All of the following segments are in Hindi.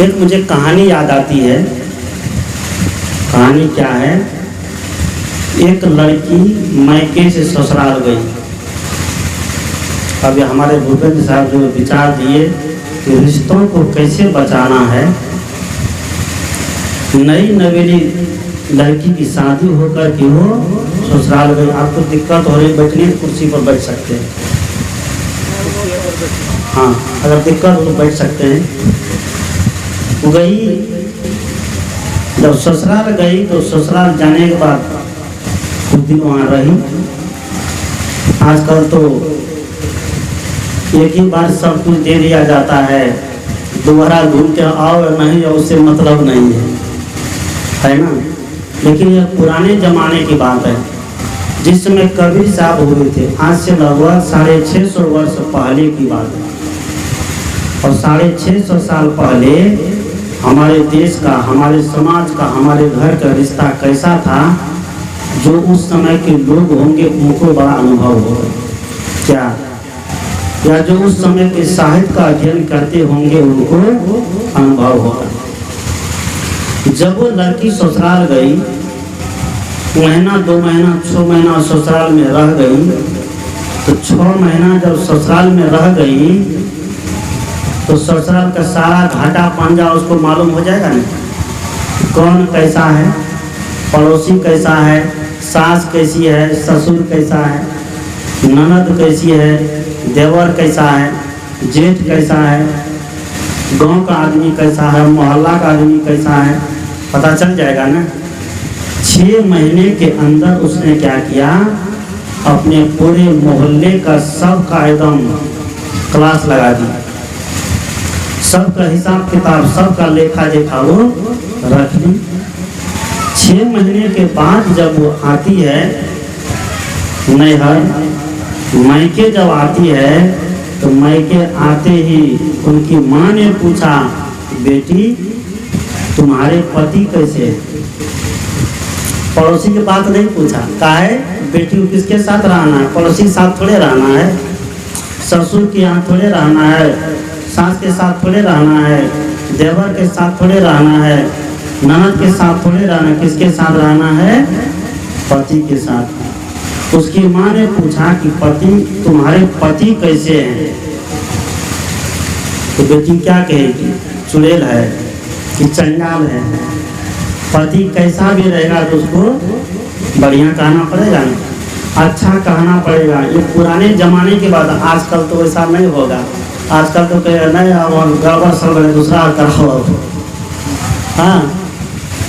एक मुझे कहानी याद आती है। कहानी क्या है, एक लड़की मायके से ससुराल गई। अब हमारे भूपेंद्र साहब जो विचार दिए कि रिश्तों को कैसे बचाना है। नई नवेली लड़की की शादी होकर के वो ससुराल गई। आपको दिक्कत हो रही बैठने की कुर्सी पर बैठ सकते हैं, हाँ अगर दिक्कत हो तो बैठ सकते हैं। गई, जब ससुराल गई तो ससुराल जाने के बाद कुछ दिन वहाँ रही। आजकल तो एक ही बार सब कुछ दे दिया जाता है, दोबारा घूम के आओ या नहीं आओ उससे मतलब नहीं है ना। लेकिन यह पुराने जमाने की बात है, जिस समय कबीर साहब हुए थे। आज से लगभग 650 वर्ष पहले की बात है। और 650 साल पहले हमारे देश का, हमारे समाज का, हमारे घर का रिश्ता कैसा था, जो उस समय के लोग होंगे उनको बड़ा अनुभव होगा क्या, या जो उस समय के साहित्य का अध्ययन करते होंगे उनको अनुभव होगा। जब वो लड़की ससुराल गई, महीना 2 महीना 6 महीना ससुराल में रह गई, तो 6 महीना जब ससुराल में रह गई तो ससुराल का सारा घाटा पंजा उसको मालूम हो जाएगा ना। कौन कैसा है, पड़ोसी कैसा है, सास कैसी है, ससुर कैसा है, ननद कैसी है, देवर कैसा है, जेठ कैसा है, गांव का आदमी कैसा है, मोहल्ला का आदमी कैसा है, पता चल जाएगा ना। 6 महीने के अंदर उसने क्या किया, अपने पूरे मोहल्ले का सबका एकदम क्लास लगा दी। सबका हिसाब किताब, सबका लेखा जोखा वो रख ली। 6 महीने के बाद जब वो आती है नैहर, मायके जब आती है तो मायके आते ही उनकी माँ ने पूछा, बेटी तुम्हारे पति कैसे है। पड़ोसी की बात नहीं पूछा, काहे बेटी को किसके साथ रहना है, पड़ोसी के साथ थोड़े रहना है, ससुर के यहाँ थोड़े रहना है, सास के साथ थोड़े रहना है, देवर के साथ थोड़े रहना है, ननद के साथ थोड़े रहना है, किसके साथ रहना है, पति के साथ। उसकी माँ ने पूछा कि पति, तुम्हारे पति कैसे हैं। तो बेटी क्या कहेगी, चुड़ैल है कि चंडाल है। पति कैसा भी रहेगा तो उसको बढ़िया कहना पड़ेगा ना, अच्छा कहना पड़ेगा। ये पुराने जमाने की बात, आजकल तो ऐसा नहीं होगा। आजकल तो कहे नहीं अब गड़बड़ सड़बड़ दूसरा कराओ। हाँ,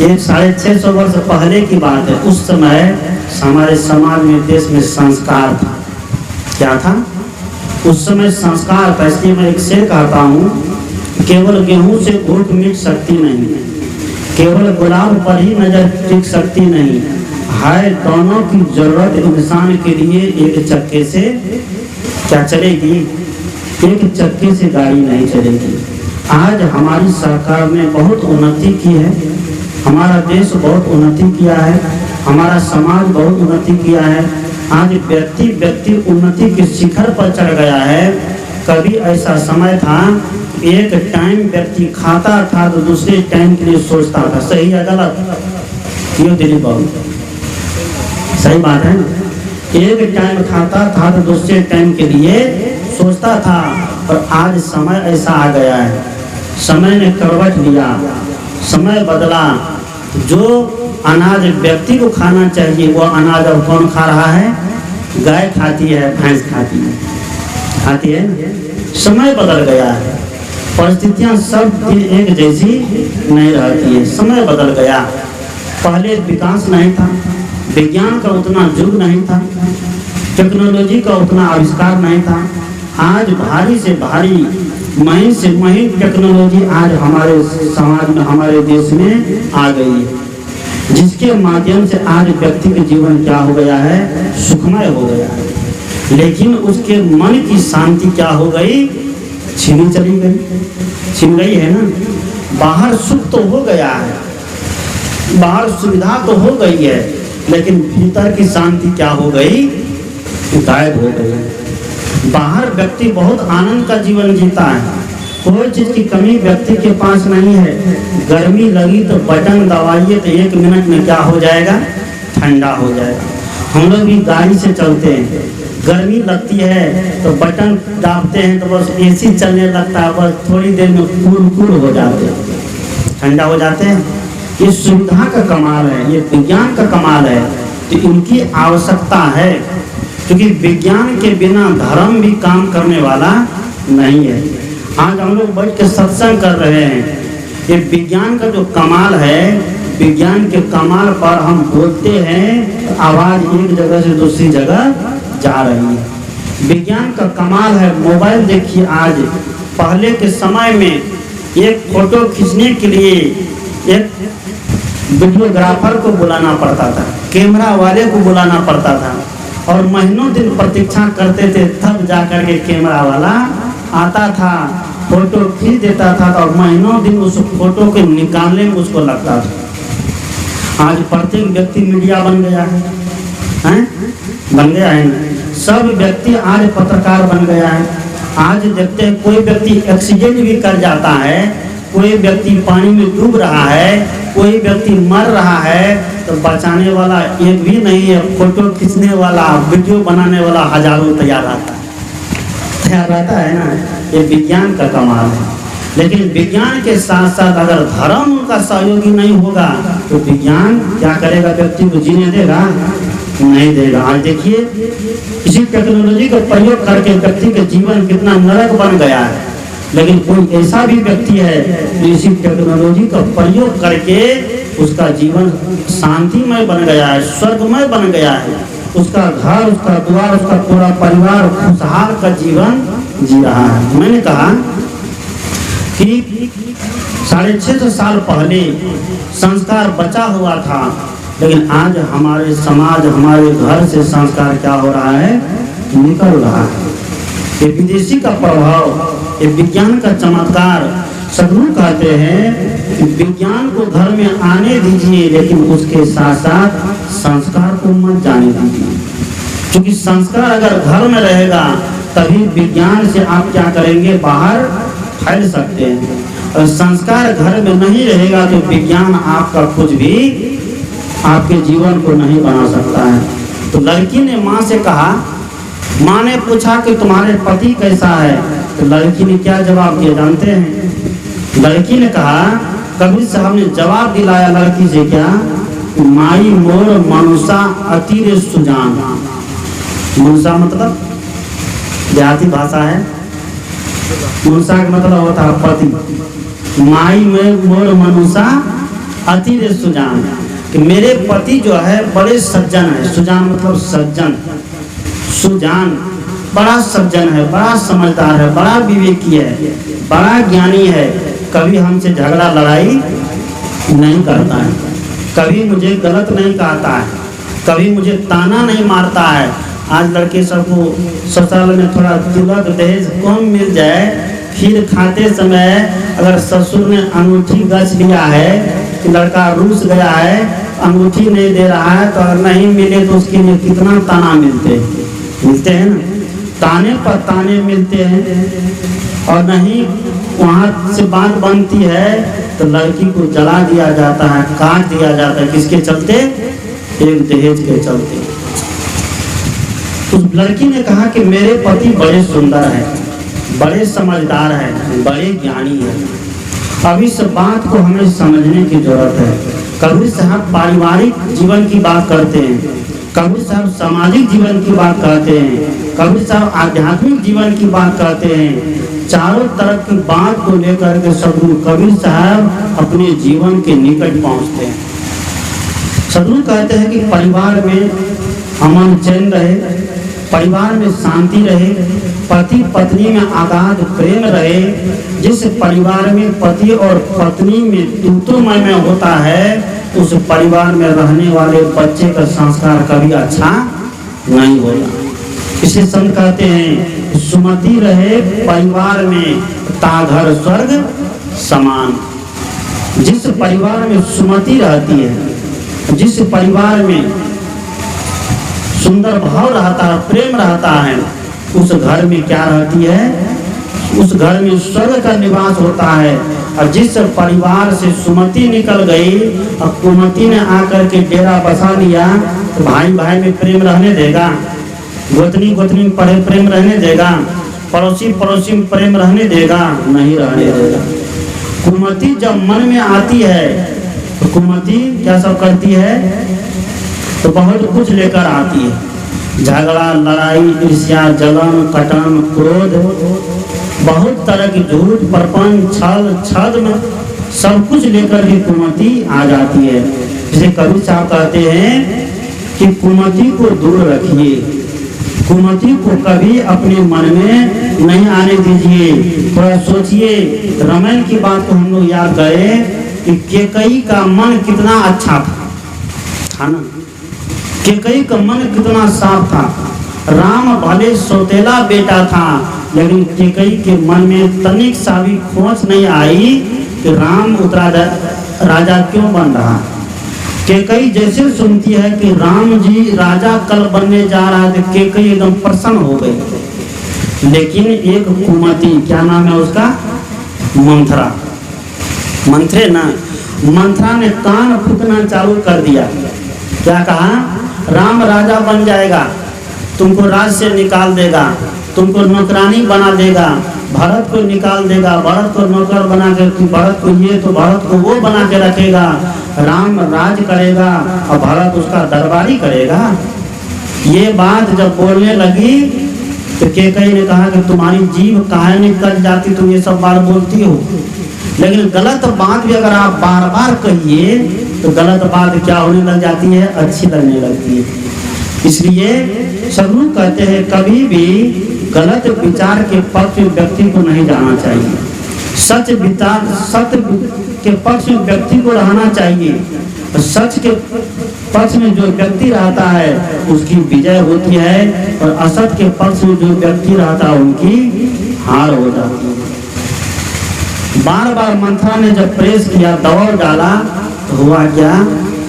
ये 650 वर्ष पहले की बात है। उस समय हमारे समाज में, देश में संस्कार था। क्या था उस समय? संस्कार था। इसलिए मैं एक शेर कहता हूँ, केवल गेहूं से घूट मिट सकती नहीं, केवल गुलाब पर ही नजर टिक सकती नहीं है, दोनों की जरूरत इंसान के लिए। एक चक्के से क्या चलेगी, एक चक्के से गाड़ी नहीं चलेगी। आज हमारी सरकार ने बहुत उन्नति की है, हमारा देश बहुत उन्नति किया है, हमारा समाज बहुत उन्नति किया है। आज व्यक्ति उन्नति के शिखर पर चढ़ गया है। कभी ऐसा समय था, एक टाइम व्यक्ति खाता था तो दूसरे टाइम के लिए सोचता था। सही है गलत? क्यों दिलीप बाबू, सही बात है ना। एक टाइम खाता था तो दूसरे टाइम के लिए सोचता था। और आज समय ऐसा आ गया है, समय ने करवट लिया, समय बदला। जो अनाज व्यक्ति को खाना चाहिए वो अनाज अब कौन खा रहा है? गाय खाती है, भैंस खाती है ना। समय बदल गया है, परिस्थितियां सब दिन एक जैसी नहीं रहती है। समय बदल गया। पहले विकास नहीं था, विज्ञान का उतना युग नहीं था, टेक्नोलॉजी का उतना आविष्कार नहीं था। आज भारी से भारी, महीन से महीन टेक्नोलॉजी आज हमारे समाज में, हमारे देश में आ गई है, जिसके माध्यम से आज व्यक्ति के जीवन क्या हो गया है? सुखमय हो गया है। लेकिन उसके मन की शांति क्या हो गई? छीनी चली गई, छिन गई है ना। बाहर सुख तो हो गया है, बाहर सुविधा तो हो गई है, लेकिन भीतर की शांति क्या हो गई? गायब हो गई। बाहर व्यक्ति बहुत आनंद का जीवन जीता है, कोई चीज की कमी व्यक्ति के पास नहीं है। गर्मी लगी तो बटन दबाइए तो 1 मिनट में क्या हो जाएगा, ठंडा हो जाएगा। हम लोग भी गाड़ी से चलते हैं, गर्मी लगती है तो बटन दाबते हैं तो बस एसी चलने लगता है, बस थोड़ी देर में कूल हो जाते हैं, ठंडा हो जाते हैं। ये सुविधा का कमाल है, ये विज्ञान का कमाल है। तो इनकी आवश्यकता है, क्योंकि विज्ञान के बिना धर्म भी काम करने वाला नहीं है। आज हम लोग बैठ के सत्संग कर रहे हैं, ये विज्ञान का जो कमाल है, विज्ञान के कमाल पर हम बोलते हैं, आवाज एक जगह से दूसरी जगह जा रही है। विज्ञान का कमाल है। मोबाइल देखिए, आज पहले के समय में एक फोटो खींचने के लिए एक वीडियोग्राफर को बुलाना पड़ता था, कैमरा वाले को बुलाना पड़ता था, और महीनों दिन प्रतीक्षा करते थे, तब जाकर के कैमरा वाला आता था, फोटो खींच देता था, और महीनों दिन उस फोटो को निकालने में उसको लगता था। आज प्रत्येक व्यक्ति मीडिया बन गया है, बन गया है ना। सब व्यक्ति आज पत्रकार बन गया है। आज देखते हैं कोई व्यक्ति एक्सीडेंट भी कर जाता है, कोई व्यक्ति पानी में डूब रहा है, कोई व्यक्ति मर रहा है, तो बचाने वाला एक भी नहीं है, फोटो खींचने वाला, वीडियो बनाने वाला हजारों तैयार रहता है ना। ये विज्ञान का कमाल है। लेकिन विज्ञान के साथ साथ अगर धर्म उनका सहयोगी नहीं होगा तो विज्ञान क्या करेगा, व्यक्ति को जीने देगा, नहीं देगा। आज देखिए, इसी टेक्नोलॉजी का प्रयोग करके व्यक्ति का जीवन कितना नरक बन गया है। लेकिन कोई ऐसा भी व्यक्ति है जो इसी टेक्नोलॉजी का प्रयोग करके उसका जीवन शांतिमय बन गया है, स्वर्गमय बन गया है। उसका घर, उसका द्वार, उसका पूरा परिवार खुशहाल का जीवन जी रहा है। मैंने कहा कि 650 साल पहले संस्कार बचा हुआ था, लेकिन आज हमारे समाज, हमारे घर से संस्कार क्या हो रहा है, निकल रहा है। ये विदेशी का प्रभाव, ये विज्ञान का चमत्कार। सदगुरु कहते हैं कि विज्ञान को घर में आने दीजिए, लेकिन उसके साथ साथ संस्कार को मत जाने दीजिए, क्योंकि संस्कार अगर घर में रहेगा तभी विज्ञान से आप क्या करेंगे, बाहर फैल सकते हैं। और संस्कार घर में नहीं रहेगा तो विज्ञान आपका कुछ भी आपके जीवन को नहीं बना सकता है। तो लड़की ने माँ से कहा, माँ ने पूछा कि तुम्हारे पति कैसा है, तो लड़की ने क्या जवाब दिया जानते हैं? लड़की ने कहा, कबीर साहब ने जवाब दिलाया लड़की से, क्या, माई मोर मनुषा अतिरे सुजान। मनुषा मतलब देहाती भाषा है, मनुषा का मतलब होता है पति। माई में मोर मनुषा अतिरे सुजान, कि मेरे पति जो है बड़े सज्जन है। सुजान मतलब सज्जन, सुजान बड़ा सज्जन है, बड़ा समझदार है, बड़ा विवेकी है, बड़ा ज्ञानी है, कभी हमसे झगड़ा लड़ाई नहीं करता है, कभी मुझे गलत नहीं कहता है, कभी मुझे ताना नहीं मारता है। आज लड़के सबको ससुराल में थोड़ा तिलक दहेज कम मिल जाए, खीर खाते समय अगर ससुर ने अंगूठी गछ लिया है कि लड़का रूस गया है, अंगूठी नहीं दे रहा है, तो अगर नहीं मिले तो उसके लिए कितना ताना मिलते हैं ना, ताने पर ताने मिलते हैं। और नहीं वहाँ से बात बनती है तो लड़की को जला दिया जाता है, काट दिया जाता है, किसके चलते, एक दहेज के चलते। उस लड़की ने कहा कि मेरे पति बड़े सुंदर हैं, बड़े समझदार हैं, बड़े ज्ञानी हैं। अब इस बात को हमें समझने की जरूरत है। कबीर साहब पारिवारिक जीवन की बात करते हैं, कबीर साहब सामाजिक जीवन की बात करते हैं, कबीर साहब आध्यात्मिक जीवन की बात करते हैं। चारों तरफ की बात को लेकर के सदगुरु कबीर साहब अपने जीवन के निकट पहुंचते हैं। सदगुरु कहते हैं कि परिवार में अमन चैन रहे, परिवार में शांति रहे, पति पत्नी में अगाध प्रेम रहे। जिस परिवार में पति और पत्नी में तूतुमय में होता है, उस परिवार में रहने वाले बच्चे का संस्कार कभी अच्छा नहीं होता। इसे संत कहते हैं, सुमति रहे परिवार में ता घर स्वर्ग समान। जिस परिवार में सुमति रहती है, जिस परिवार में सुंदर भाव रहता है, प्रेम रहता है, उस घर में क्या रहती है, उस घर में स्वर्ग का निवास होता है। और जिस परिवार से सुमति निकल गई और कुमति ने आकर के डेरा बसा लिया, तो भाई भाई में प्रेम रहने देगा? गोतनी गोतनी में प्रेम रहने देगा? पड़ोसी पड़ोसी में प्रेम रहने देगा? नहीं रहने देगा। कुमति जब मन में आती है तो कुमति क्या सब करती है? तो बहुत कुछ लेकर आती है। झगड़ा, लड़ाई, ईर्ष्या, जलन, कटन, क्रोध, बहुत तरह की झूठ, प्रपंच, छल, छद्म, सब कुछ लेकर के कुमति आ जाती है। जिसे कवि साहब कहते हैं कि कुमति को दूर रखिए, कुमति को कभी अपने मन में नहीं आने दीजिए। थोड़ा सोचिए, रामायण की बात को हम लोग याद करें कि कैकेयी का मन कितना अच्छा था ना। कैकेयी का मन कितना साफ था। राम भले सौतेला बेटा था, लेकिन कैकेयी के मन में तनिक सा भी खोज नहीं आई कि राम राजा क्यों बन रहा। कैकेयी जैसे सुनती है कि राम जी राजा कल बनने जा रहा है, तो कैकेयी एकदम प्रसन्न हो गई। लेकिन एक कुमति, क्या नाम है उसका? मंथरा, मंथरे ना, मंथरा ने कान फूकना चालू कर दिया। क्या कहा? राम राजा बन जाएगा, तुमको राज से निकाल देगा, तुमको नौकरानी बना देगा, भरत को निकाल देगा, भरत को नौकर बना के, भरत को ये तो भरत को वो बना के रखेगा, राम राज करेगा और भरत उसका दरबारी करेगा। ये बात जब बोलने लगी तो कैकेयी ने कहा कि तुम्हारी जीभ काहे नहीं कट जाती, तुम ये सब बात बोलती हो। लेकिन गलत बात भी अगर आप बार बार कहिए तो गलत बात क्या होने लग जाती है? अच्छी लगने लगती है। इसलिए सदगुरु कहते हैं कभी भी गलत विचार के पक्ष में व्यक्ति को नहीं जाना चाहिए। सच विचार, सत्य के पक्ष में व्यक्ति को रहना चाहिए। सच के पक्ष में जो व्यक्ति रहता है उसकी विजय होती है, और असत के पक्ष में जो व्यक्ति रहता है उनकी हार हो जाती है। बार बार मंथरा ने जब प्रेस किया, दबाव डाला, तो हुआ क्या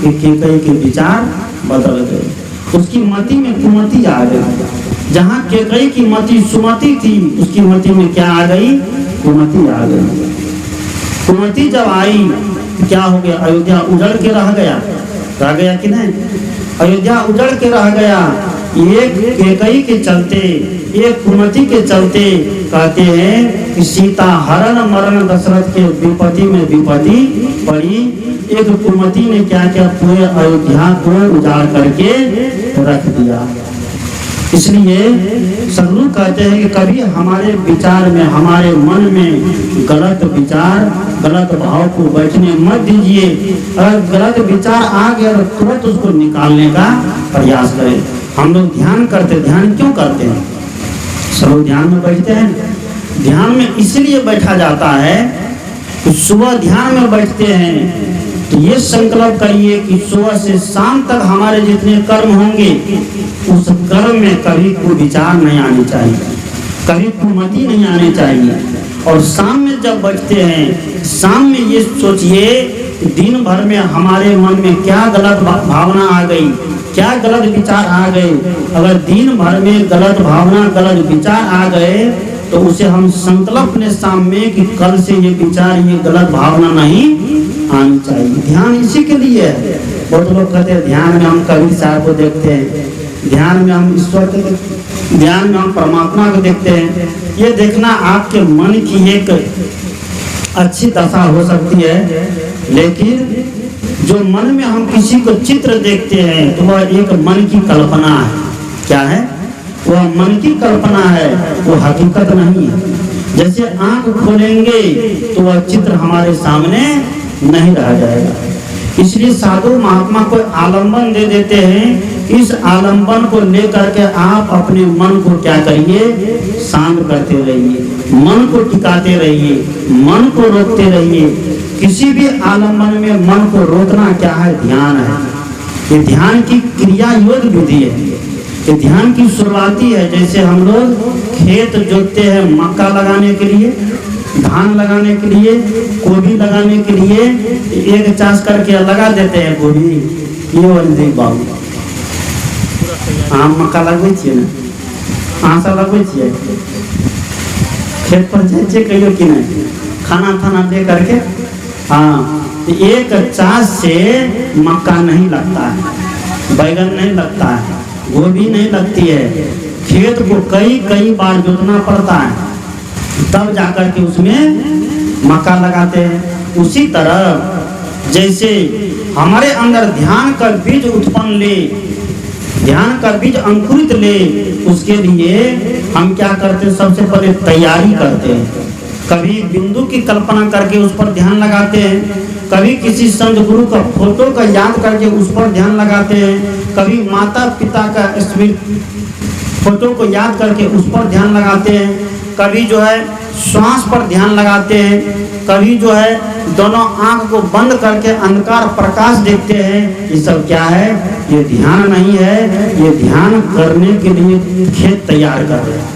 कि कैकेयी के विचार बदल गए। उसकी मति में कुमति आ गई। जहाँ कैकेयी की मति सुमति थी, उसकी मति में क्या आ गई? कुमति आ गई। कुमति जब आई क्या हो गया? अयोध्या उजड़ के रह गया कि नहीं? अयोध्या उजड़ के रह गया। एक कैकेयी के चलते, एक कुमति के चलते कहते हैं कि सीता हरण मरण दशरथ के विपत्ति में विपत्ति पड़ी। एक कुमति ने क्या किया? पूरे अयोध्या को उजाड़ करके रख दिया। इसलिए सदगुरु कहते हैं कि कभी हमारे विचार में, हमारे मन में गलत विचार, गलत भाव को बैठने मत दीजिए। अगर गलत विचार आ गया तो तुरंत उसको निकालने का प्रयास करें। हम लोग ध्यान करते, ध्यान क्यों करते हैं? सब लोग ध्यान में बैठते हैं। ध्यान में इसलिए बैठा जाता है कि सुबह ध्यान में बैठते हैं तो ये संकल्प करिए कि सुबह से शाम तक हमारे जितने कर्म होंगे उस कर्म में कभी कोई विचार नहीं आनी चाहिए, कभी कुमति नहीं आनी चाहिए। और शाम में जब बैठते हैं, शाम में ये सोचिए दिन भर में हमारे मन में क्या गलत भावना आ गई, क्या गलत विचार आ गए। अगर दिन भर में गलत भावना, गलत विचार आ गए तो उसे हम संकल्प लें शाम में कि कल से ये विचार, ये गलत भावना नहीं आनी चाहिए। ध्यान इसी के लिए है। बहुत लोग कहते हैं ध्यान में हम कबीर साहब को देखते हैं, ध्यान में हम ईश्वर को, ध्यान में हम परमात्मा को देखते हैं। ये देखना आपके मन की एक अच्छी दशा हो सकती है, लेकिन जो मन में हम किसी को चित्र देखते हैं तो वह एक मन की कल्पना है। क्या है? वह मन की कल्पना है, वो हकीकत नहीं है। जैसे आंख खोलेंगे तो वह चित्र हमारे सामने नहीं रह जाएगा। इसलिए साधु महात्मा को आलंबन दे देते हैं। इस आलंबन को लेकर के आप अपने मन को क्या करिए? शांत करते रहिए, मन को टिकाते रहिए, मन को रोकते रहिए। किसी भी आलंबन में मन को रोकना क्या है? ध्यान है। ये ध्यान की क्रिया योग विधि है, ये ध्यान की शुरुआती है। जैसे हम लोग खेत जोतते हैं मक्का लगाने के लिए, धान लगाने के लिए, गोभी लगाने के लिए, एक चास करके लगा देते हैं गोभी। ये वाली बाबू आम मक्का लगबै छियै ना, अहाँ सब लगबै छियै? खेत पर जाइए कहियो कि नहीं, खाना थाना दे करके। हाँ, एक चास से मक्का नहीं लगता है, बैगन नहीं लगता है, गोभी नहीं लगती है। खेत को कई कई बार जोतना पड़ता है, तब जाकर के उसमें मक्का लगाते हैं। उसी तरह जैसे हमारे अंदर ध्यान का बीज उत्पन्न ले, ध्यान का बीज अंकुरित ले, उसके लिए हम क्या करते हैं, सबसे पहले तैयारी करते हैं। कभी बिंदु की कल्पना करके उस पर ध्यान लगाते हैं, कभी किसी संत गुरु का फोटो का याद करके उस पर ध्यान लगाते हैं, कभी माता पिता का स्मृति फोटो को याद करके उस पर ध्यान लगाते हैं, कभी जो है श्वास पर ध्यान लगाते हैं, कभी जो है दोनों आंख को बंद करके अंधकार प्रकाश देखते हैं। ये सब क्या है? ये ध्यान नहीं है, ये ध्यान करने के लिए खेत तैयार कर रहे हैं।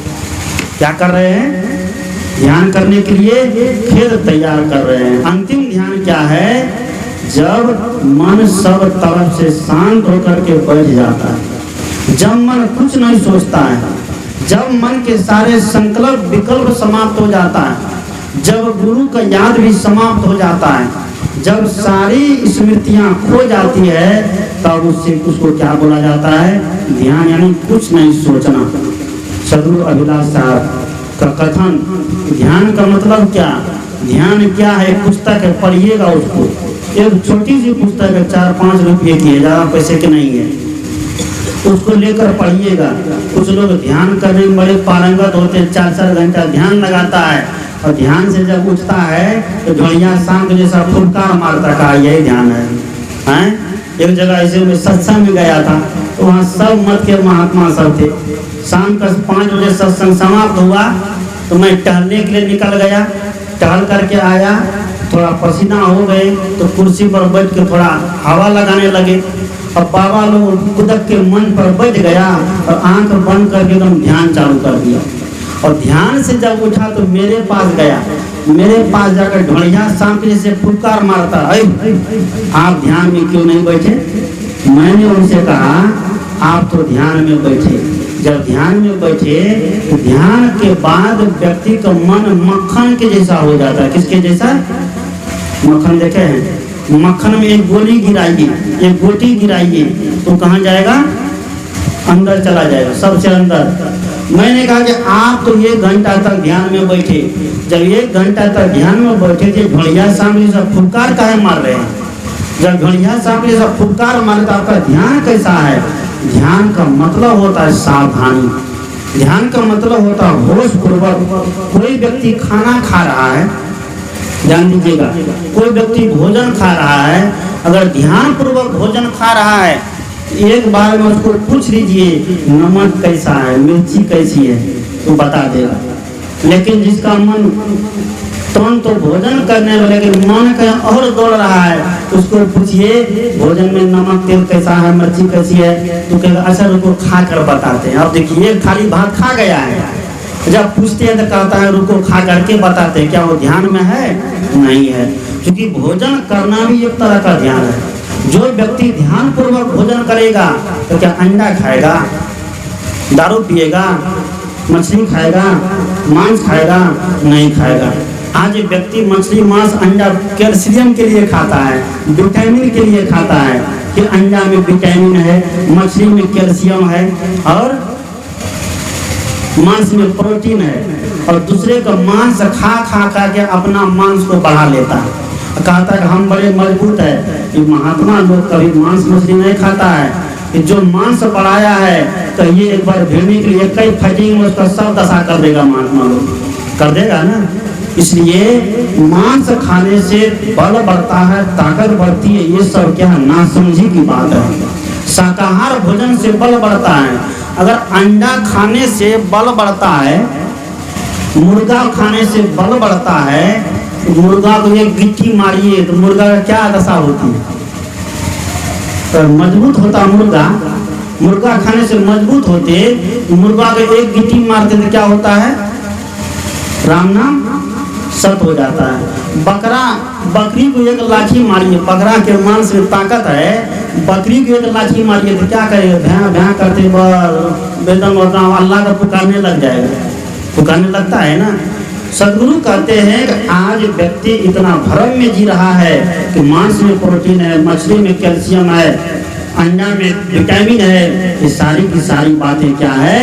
क्या कर रहे हैं? ध्यान करने के लिए खेत तैयार कर रहे हैं। अंतिम ध्यान क्या है? जब मन सब तरफ से शांत होकर के बैठ जाता है, जब मन कुछ नहीं सोचता है, जब मन के सारे संकल्प विकल्प समाप्त हो जाता है, जब गुरु का याद भी समाप्त हो जाता है, जब सारी स्मृतियां खो जाती है, तब उसको क्या बोला जाता है? ध्यान, यानी कुछ नहीं सोचना। सदगुरु अभिलाष साहब का कथन, ध्यान का मतलब क्या? ध्यान क्या है? पुस्तक है, पढ़िएगा उसको। एक छोटी सी पुस्तक है, 4-5 रुपये की है, ज़्यादा पैसे की नहीं है, उसको लेकर पढ़िएगा। कुछ लोग ध्यान करने में बड़े पारंगत होते हैं, 4-4 घंटा ध्यान लगाता है, और ध्यान से जब उठता है तो ढोलिया शांत जैसा फुलकार मारता, कहा यही ध्यान है, हैं? एक जगह ऐसे में सत्संग में गया था, तो वहाँ सब मत के महात्मा सब थे। शाम का 5 बजे सत्संग समाप्त हुआ, तो मैं टहलने के लिए निकल गया। टहल करके आया, थोड़ा पसीना हो गए, तो कुर्सी पर बैठ के थोड़ा हवा लगाने लगे, और बाबा लोग कुदक के मन पर बैठ गया और आंख बंद करके एकदम ध्यान चालू कर दिया। और ध्यान से जब उठा तो मेरे पास गया, मेरे पास जाकर ढोलिया सांप जैसे फुलकार मारता, आप ध्यान में क्यों नहीं बैठे? मैंने उनसे कहा, आप तो ध्यान में बैठे। जब ध्यान में बैठे तो ध्यान के बाद व्यक्ति का मन मक्खन के जैसा हो जाता है। किसके जैसा? मक्खन देखे हैं? मक्खन में एक गोली गिराइए, एक गोटी गिराइए, तो कहाँ जाएगा? अंदर चला जाएगा, सबसे अंदर। मैंने कहा कि आप तो 1 घंटा तक ध्यान में बैठे, जब 1 घंटा तक ध्यान में बैठे थे, ढोलिया सामने सब फुलकार काहे मार रहे हैं? जब ढोलिया सामने सब फुलकार मारे तो आपका ध्यान कैसा है? ध्यान का मतलब होता है सावधानी, ध्यान का मतलब होता है होश पूर्वक। कोई व्यक्ति खाना खा रहा है, ध्यान दीजिएगा, कोई व्यक्ति भोजन खा रहा है, अगर ध्यान पूर्वक भोजन खा रहा है, एक बार में उसको पूछ लीजिए नमक कैसा है, मिर्ची कैसी है, तो बता देगा। लेकिन जिसका मन तुरंत तो भोजन करने वाले के मन कहीं और दौड़ रहा है, उसको पूछिए भोजन में नमक तेल कैसा है, मिर्ची कैसी है, तो कहेगा अच्छा रुको खा कर बताते हैं। अब देखिए खाली भात खा गया है, जब पूछते हैं तो कहता है रुको खा करके बताते हैं। क्या वो ध्यान में है? नहीं है, क्योंकि भोजन करना भी एक तरह का ध्यान है। जो व्यक्ति ध्यान पूर्वक भोजन करेगा तो क्या अंडा खाएगा, दारू पिएगा, मछली खाएगा, मांस खाएगा? नहीं खाएगा। आज व्यक्ति मछली, मांस, अंडा कैल्शियम के लिए खाता है, विटामिन के लिए खाता है कि अंडा में विटामिन है, मछली में कैल्शियम है और मांस में प्रोटीन है, और दूसरे का मांस खा खा खा के अपना मांस को बढ़ा लेता है, कहता है हम बड़े मजबूत है। ये महात्मा लोग कभी मांस मछली नहीं खाता है, जो मांस बढ़ाया है तो ये एक बार भिड़ने के लिए कई फाइटिंग में उसका सब दशा कर देगा, महात्मा लोग कर देगा ना। इसलिए मांस खाने से बल बढ़ता है, ताकत बढ़ती है, ये सब क्या ना समझी की बात है। शाकाहार भोजन से बल बढ़ता है। अगर अंडा खाने से बल बढ़ता है, मुर्गा खाने से बल बढ़ता है, तो मुर्गा को एक गिट्टी मारिए तो मुर्गा का क्या दशा होती है? तो मजबूत होता मुर्गा, मुर्गा खाने से मजबूत होते, मुर्गा को एक गिट्टी मारते तो क्या होता है? राम नाम सत हो जाता है। बकरी को एक लाठी मारिए, बकरा के मांस में ताकत है, बकरी को एक लाठी मारिए तो क्या करेगा? भैं भैं करते बेदम होता, अल्लाह का पुकारने लग जाएगा, पुकारने लगता है ना। सदगुरु कहते हैं कि आज व्यक्ति इतना भ्रम में जी रहा है कि मांस में प्रोटीन है, मछली में कैल्शियम है, अंडा में विटामिन है। ये सारी की सारी बातें क्या है,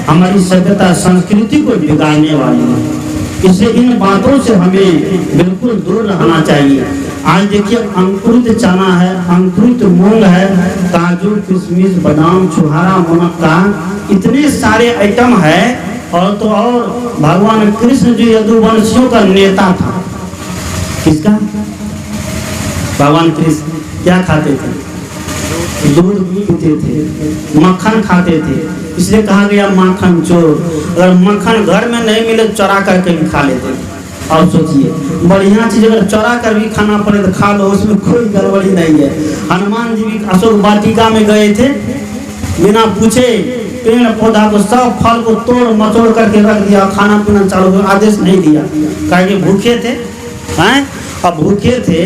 हमारी सभ्यता संस्कृति को बिगाड़ने वाली है। इसलिए इन बातों से हमें बिल्कुल दूर रहना चाहिए। आज देखिए अंकुरित चना है, अंकुरित मूंग है, काजू किशमिश बादाम छुहारा मुनक्का, इतने सारे आइटम है। और भगवान कृष्ण जो यदुवंशियों का नेता था, किसका? भगवान कृष्ण क्या खाते थे? दूध पीते थे, मक्खन खाते थे। इसलिए कहा गया माखन चोर। अगर मक्खन घर में नहीं मिले चुरा करके भी खा लेते। और सोचिए, बढ़िया चीज अगर चुरा कर भी खाना पड़े तो खा लो, उसमें कोई गड़बड़ी नहीं है। हनुमान जी भी अशोक वाटिका में गए थे, बिना पूछे पेड़ पौधा को सब फल को तोड़ मचोड़ करके रख दिया, खाना पीना चालू कर, आदेश नहीं दिया। कहे भूखे थे हैं, अब भूखे थे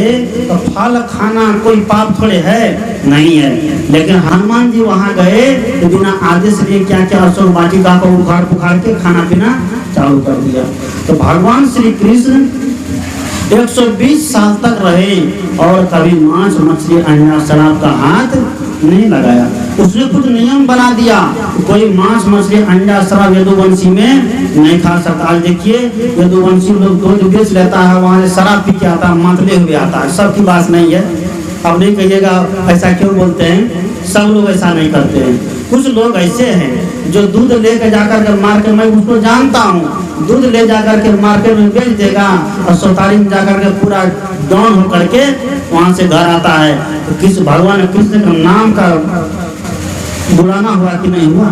तो फल खाना कोई पाप थोड़े है, नहीं है। लेकिन हनुमान जी वहां गए तो बिना आदेश दिए क्या क्या अशोक वाटिका को उखाड़ पुखाड़ के खाना पीना चालू कर दिया। तो भगवान श्री कृष्ण 120 साल तक रहे और कभी मांस मछली अंडा शराब का हाथ नहीं लगाया। उसने कुछ नियम बना दिया, कोई मांस मछली अंडा शराब यदुवंशी में नहीं खा सकता। आज देखिए यदुवंशी लोग दूध बेच लेता है, वहां से शराब पी के आता है, मतले हुए आता है। सबकी बात नहीं है, अब नहीं कहिएगा ऐसा क्यों बोलते हैं, सब लोग ऐसा नहीं करते हैं। कुछ लोग ऐसे हैं जो दूध लेकर जाकर के मार्केट में, उसको जानता हूँ, दूध ले जाकर के मार्केट में बेच देगा और सौतारी में जाकर के पूरा डाउन होकर के वहां से घर आता है। तो किस भगवान कृष्ण के नाम का बुलाना हुआ कि नहीं हुआ,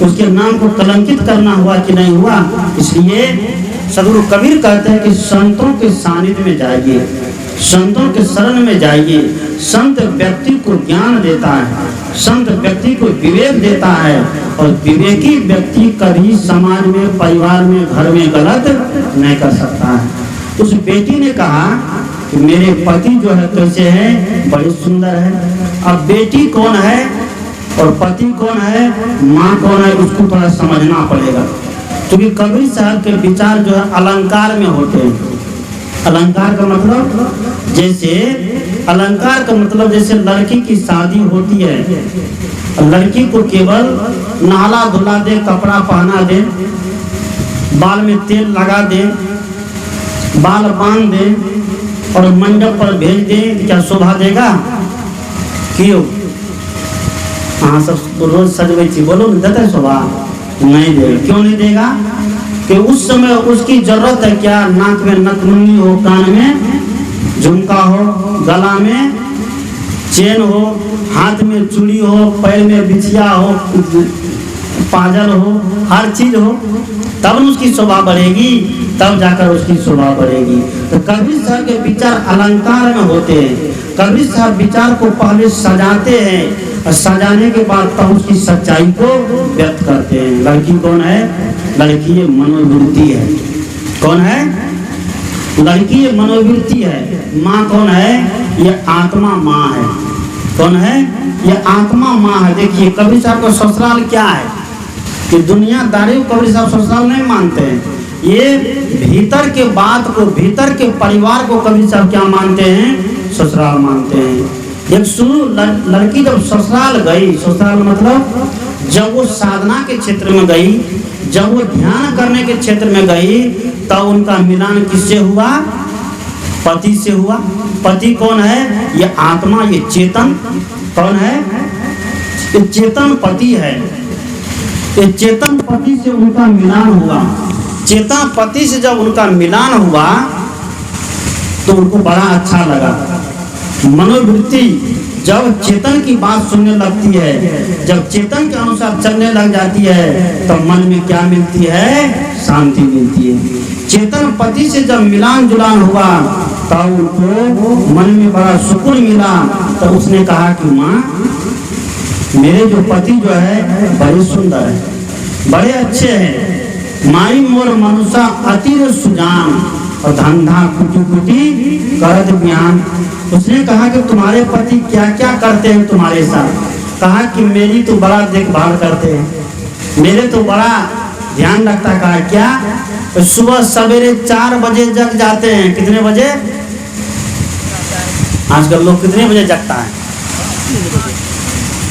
उसके नाम को कलंकित करना हुआ कि नहीं हुआ। इसलिए सदगुरु कबीर कहते हैं कि संतों के सानिध्य में जाइए, संतों के शरण में जाइए। संत व्यक्ति को ज्ञान देता है, संत व्यक्ति को विवेक देता है, और विवेकी व्यक्ति कभी समाज में, परिवार में, घर में गलत नहीं कर सकता है। उस बेटी ने कहा कि मेरे पति जो है कैसे हैं, बड़े सुंदर है। अब बेटी कौन है और पति कौन है, माँ कौन है, उसको थोड़ा समझना पड़ेगा। क्योंकि कबीर साहब के विचार जो है अलंकार में होते हैं। अलंकार का मतलब, जैसे अलंकार का मतलब जैसे लड़की की शादी होती है, लड़की को केवल नहला धुला दे, कपड़ा पहना दे, बाल में तेल लगा दे, बाल बांध दे और मंडप पर भेज दे, क्या शोभा देगा? क्यों? हाँ, सब रोज सजवे थी, बोलो देता शोभा नहीं देगा। क्यों नहीं देगा? कि उस समय उसकी जरूरत है क्या, नाक में नथमुन्नी हो, कान में झुमका हो, गला में चेन हो, हाथ में चूड़ी हो, पैर में बिछिया हो, पाजल हो, हर चीज हो, तब उसकी शोभा बढ़ेगी, तब जाकर उसकी शोभा बढ़ेगी। तो कबीर साहब के विचार अलंकार में होते हैं। कबीर साहब विचार को पहले सजाते हैं और सजाने के बाद तब उसकी सच्चाई को व्यक्त करते हैं। लड़की कौन है? लड़की ये मनोवृत्ति है। कौन है? लड़की ये मनोवृत्ति है। माँ कौन है? ये आत्मा माँ है। कौन है? ये आत्मा माँ है। देखिए कबीर साहब का ससुराल क्या है कि दुनियादारी को कबीर साहब ससुराल नहीं मानते हैं। ये भीतर के बात को, भीतर के परिवार को कबीर साहब क्या मानते हैं? ससुराल मानते हैं। एक शुरू लड़की जब ससुराल गई, ससुराल मतलब जब वो साधना के क्षेत्र में गई, जब वो ध्यान करने के क्षेत्र में गई, तब उनका मिलन किससे हुआ? पति से हुआ। पति कौन है? ये आत्मा, ये चेतन। कौन है? ये चेतन पति है। ये चेतन पति से उनका मिलन हुआ। चेतन पति से जब उनका मिलन हुआ तो उनको बड़ा अच्छा लगा। मनोवृत्ति जब चेतन की बात सुनने लगती है, जब चेतन के अनुसार चलने लग जाती है, तो मन में क्या मिलती है? शांति मिलती है। चेतन पति से जब मिलान जुलान हुआ तब उनको मन में बड़ा सुकून मिला। तो उसने कहा कि माँ, मेरे जो पति जो है बड़े सुंदर है, बड़े अच्छे हैं। माई मोर मनुष्य अतिर सुजान और धंधा कुटी कुटी करत ज्ञान। उसने कहा कि तुम्हारे पति क्या क्या करते हैं तुम्हारे साथ? कहा कि मेरी तो बड़ा देखभाल करते हैं, मेरे तो बड़ा ध्यान रखता। कहा क्या? तो सुबह सवेरे 4 बजे जग जाते हैं। कितने बजे? आजकल लोग कितने बजे जगता है?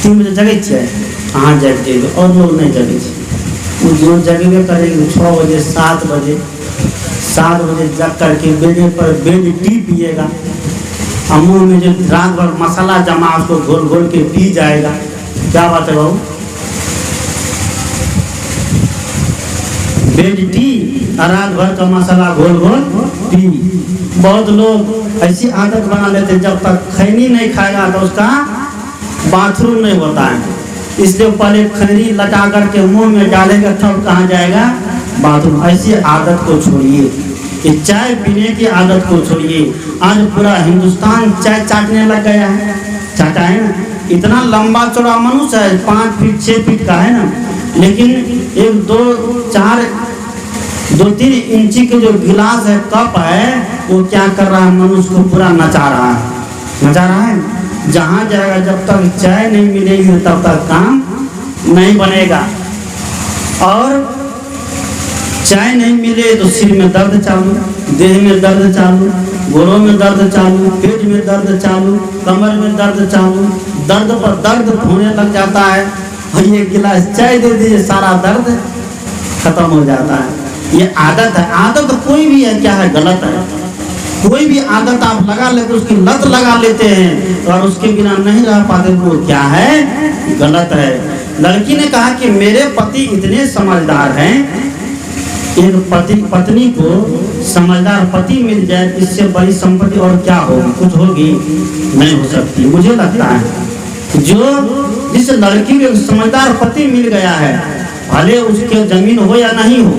3 बजे जगे छे, हाँ जग जेबे, और लोग नहीं जगे छे। वो जो जगबे करेंगे 6 बजे 7 बजे जग करके बेड पर बेड टी पिएगा, मुँह में जो रात भर मसाला जमा उसको घोल घोल के पी जाएगा। क्या बात है बाबू? बेड टी और रात भर का मसाला घोल घोल पी। बहुत लोग ऐसी आदत बना लेते, जब तक खैनी नहीं खाएगा तो उसका बाथरूम नहीं होता है, इसलिए पहले खैनी लटा करके मुंह में डालेगा तब कहाँ जाएगा? बाथरूम। ऐसी आदत को छोड़िए, ये चाय पीने की आदत को छोड़िए। आज पूरा हिंदुस्तान चाय चाटने लग गया है, चाटा है ना। इतना लंबा चौड़ा मनुष्य है, 5 फीट 6 फीट का है ना, लेकिन 1 2 4 2-3 इंची के जो गिलास है, कप है, वो क्या कर रहा है? मनुष्य को पूरा नचा रहा है। जहाँ जाएगा जब तक चाय नहीं मिलेगी तब तक काम नहीं बनेगा। और चाय नहीं मिले तो सिर में दर्द चालू, देह में दर्द चालू, गोड़ों में दर्द चालू, पेट में दर्द चालू, कमर में दर्द चालू, दर्द पर दर्द होने लग जाता है। और ये गिलास चाय दे दीजिए, सारा दर्द खत्म हो जाता है। ये आदत है। आदत कोई भी है, क्या है? गलत है। कोई भी आदत आप लगा लेते, उसकी लत लगा लेते हैं और उसके बिना नहीं रह पाते, वो क्या है? गलत है। लड़की ने कहा कि मेरे पति इतने समझदार हैं, एक पत्नी को समझदार पति मिल जाए, इससे बड़ी संपत्ति और क्या होगी? कुछ होगी? नहीं हो सकती। मुझे लगता है जो जिस लड़की को समझदार पति मिल गया है, भले उसके जमीन हो या नहीं हो,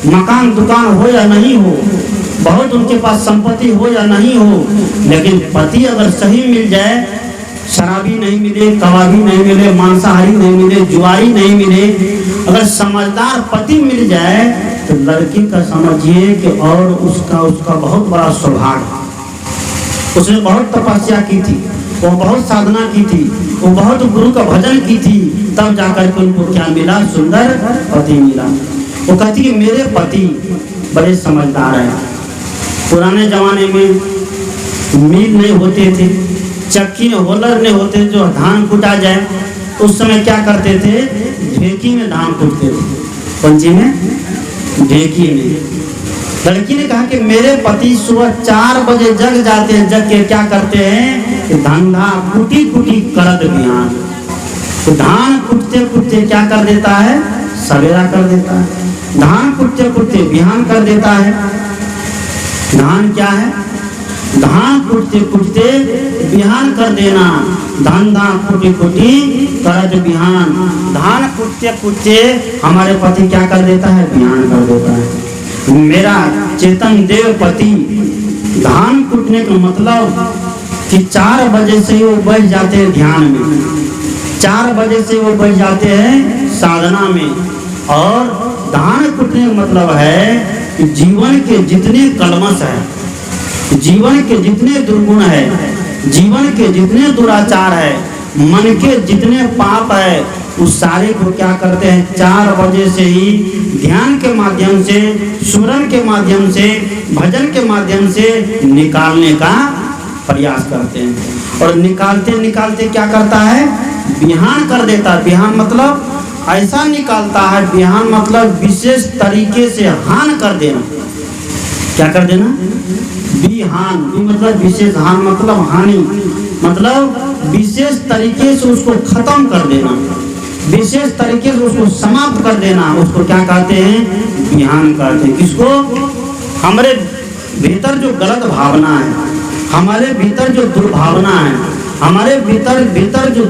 मकान दुकान हो या नहीं हो, बहुत उनके पास संपत्ति हो या नहीं हो, लेकिन पति अगर सही मिल जाए, शराबी नहीं मिले, कबाबी नहीं मिले, मांसाहारी नहीं मिले, जुआरी नहीं मिले, अगर समझदार पति मिल जाए तो लड़की का समझिए कि और उसका बहुत बड़ा सौभाग्य। उसने बहुत तपस्या की थी, वो बहुत साधना की थी, वो बहुत गुरु का भजन की थी, तब जाकर के उनको क्या मिला? सुंदर पति मिला। वो कहती कि मेरे पति बड़े समझदार हैं। पुराने जमाने में मील नहीं होते थे, चक्की होलर नहीं होते जो धान कूटा जाए, उस समय क्या करते थे? ढेकी में धान कूटते थे। कौन सी में? ढेकी में। लड़की ने कहा कि मेरे पति सुबह 4 बजे जग जाते हैं, जग के क्या करते हैं? धंधा कुटी कुटी करत बिहान। तो धान कुटते कुटते क्या कर देता है? सवेरा कर देता है। धान कुटते कुटते बिहान कर देता है। धान क्या है? धान कुटते कुटते बिहान कर देना। धंधा कुटी कुटी करत बिहान। धान कुटते कुटते हमारे पति क्या कर देता है? बिहान कर देता है। मेरा चेतन देव पति धान कुटने का मतलब कि 4 बजे से वो बैठ जाते हैं ध्यान में, 4 बजे से वो बैठ जाते हैं साधना में। और धान कुटने का मतलब है कि जीवन के जितने कलमश है, जीवन के जितने दुर्गुण है, जीवन के जितने दुराचार है, मन के जितने पाप है, उस सारे को क्या करते हैं? 4 बजे से ही ध्यान के माध्यम से, सुमरन के माध्यम से, भजन के माध्यम से निकालने का प्रयास करते हैं। और निकालते निकालते क्या करता है? बिहान कर देता है। बिहान मतलब ऐसा निकालता है, बिहान मतलब विशेष तरीके से हान कर देना। क्या कर देना? बिहान। बी मतलब विशेष, हान मतलब हानि, मतलब विशेष तरीके से उसको खत्म कर देना, विशेष तरीके से उसको समाप्त कर देना। उसको क्या कहते हैं? बिहान कहते हैं। किसको? हमारे भीतर जो गलत भावना है, हमारे भीतर जो दुर्भावना है, हमारे भीतर जो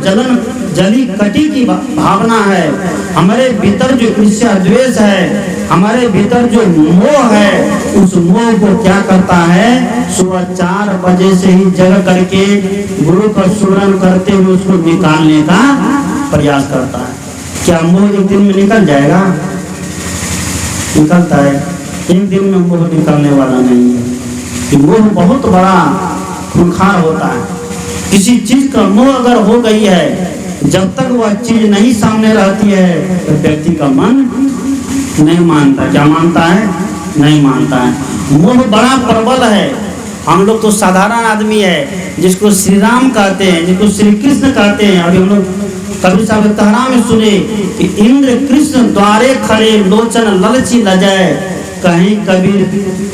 जली कटी की भावना है, हमारे भीतर जो ईर्ष्या द्वेष है, हमारे भीतर जो मोह है, उस मोह को क्या करता है? सुबह 4 बजे से ही जग करके गुरु का सुमरन करते हुए उसको निकालने का प्रयास करता है। क्या मोह एक दिन में निकल जाएगा? निकलता है। एक दिन में मोह निकलने वाला नहीं है। मोह बहुत बड़ा खूंखार होता है। किसी चीज का मोह अगर हो गई है, जब तक वह चीज नहीं सामने रहती है तो व्यक्ति का मन नहीं मानता। क्या मानता है? नहीं मानता है। मोह बड़ा प्रबल है। हम लोग तो साधारण आदमी है, जिसको श्री राम कहते हैं, जिसको श्री कृष्ण कहते हैं। अभी हम लोग कबीर साहब तहरा में सुने कि इंद्र कृष्ण द्वारे खड़े लोचन ललची लजय, कहीं कबीर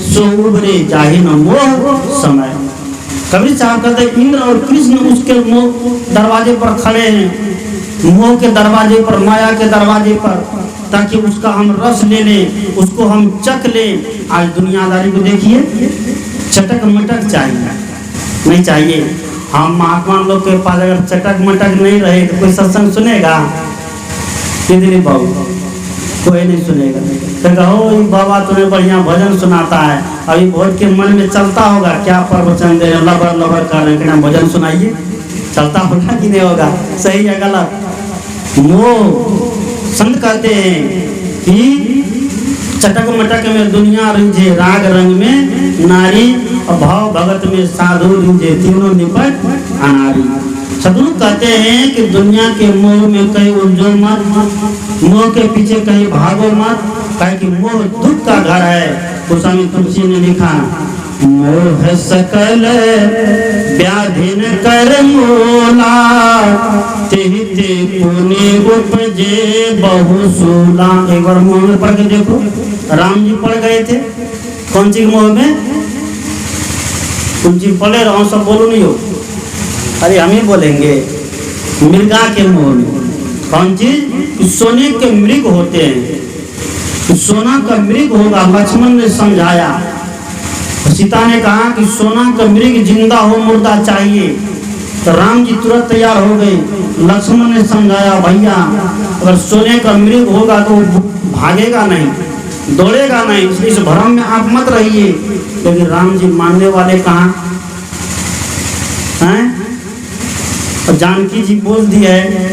सो उबरे जाहि न मोह समय। कबीर साहब कहते हैं इंद्र और कृष्ण उसके दरवाजे पर खड़े हैं, मोह के दरवाजे पर, माया के दरवाजे पर, ताकि उसका हम रस ले लें, उसको हम चख लें। आज दुनियादारी को देखिए, चटक मटक चाहिए, नहीं चाहिए। हम महात्मा लोग के पास अगर चटक मटक नहीं रहे तो कोई सत्संग सुनेगा? कितनी बाबू कोई नहीं सुनेगा। तो कहो बाबा तुम्हें बढ़िया भजन सुनाता है, अभी बहुत के मन में चलता होगा क्या प्रवचन दे रहे, लबर लबर कर रहे हैं, भजन सुनाइए, चलता होगा कि नहीं होगा? सही है गलत? मोह संत कहते हैं कि चटक मटक में दुनिया रिझे, राग रंग में नारी, और भाव भगत में साधु रिझे, तीनों निपट अनारी। सदगुरु कहते हैं कि दुनिया के मोह में कहीं उलझो मत, मोह के पीछे कहीं भागो मत, कहे कि मोह दुख का घर है। गोस्वामी तुलसी ने लिखा, मोह सकल व्याधिन कर मोला, तेहि ते पुनि उपजे बहु सूला। एक बार मोह में पढ़ के देखो, राम जी पढ़ गए थे कौन सी मोह में? कुछ जी पढ़े रहो, सब बोलो नहीं हो, अरे हम ही बोलेंगे। मृगा के मोह में। कौन चीज? सोने के मृग होते हैं, सोना का मृग होगा। लक्ष्मण ने समझाया, सीता ने कहा कि सोना का मृग जिंदा हो मुर्दा चाहिए, तो राम जी तुरंत तैयार हो गए। लक्ष्मण ने समझाया, भैया अगर सोने का मृग होगा तो भागेगा नहीं, दौड़ेगा नहीं, इसलिए इस भ्रम में आप मत रहिए। लेकिन राम जी मानने वाले कहाँ हैं? और जानकी जी बोल दिया है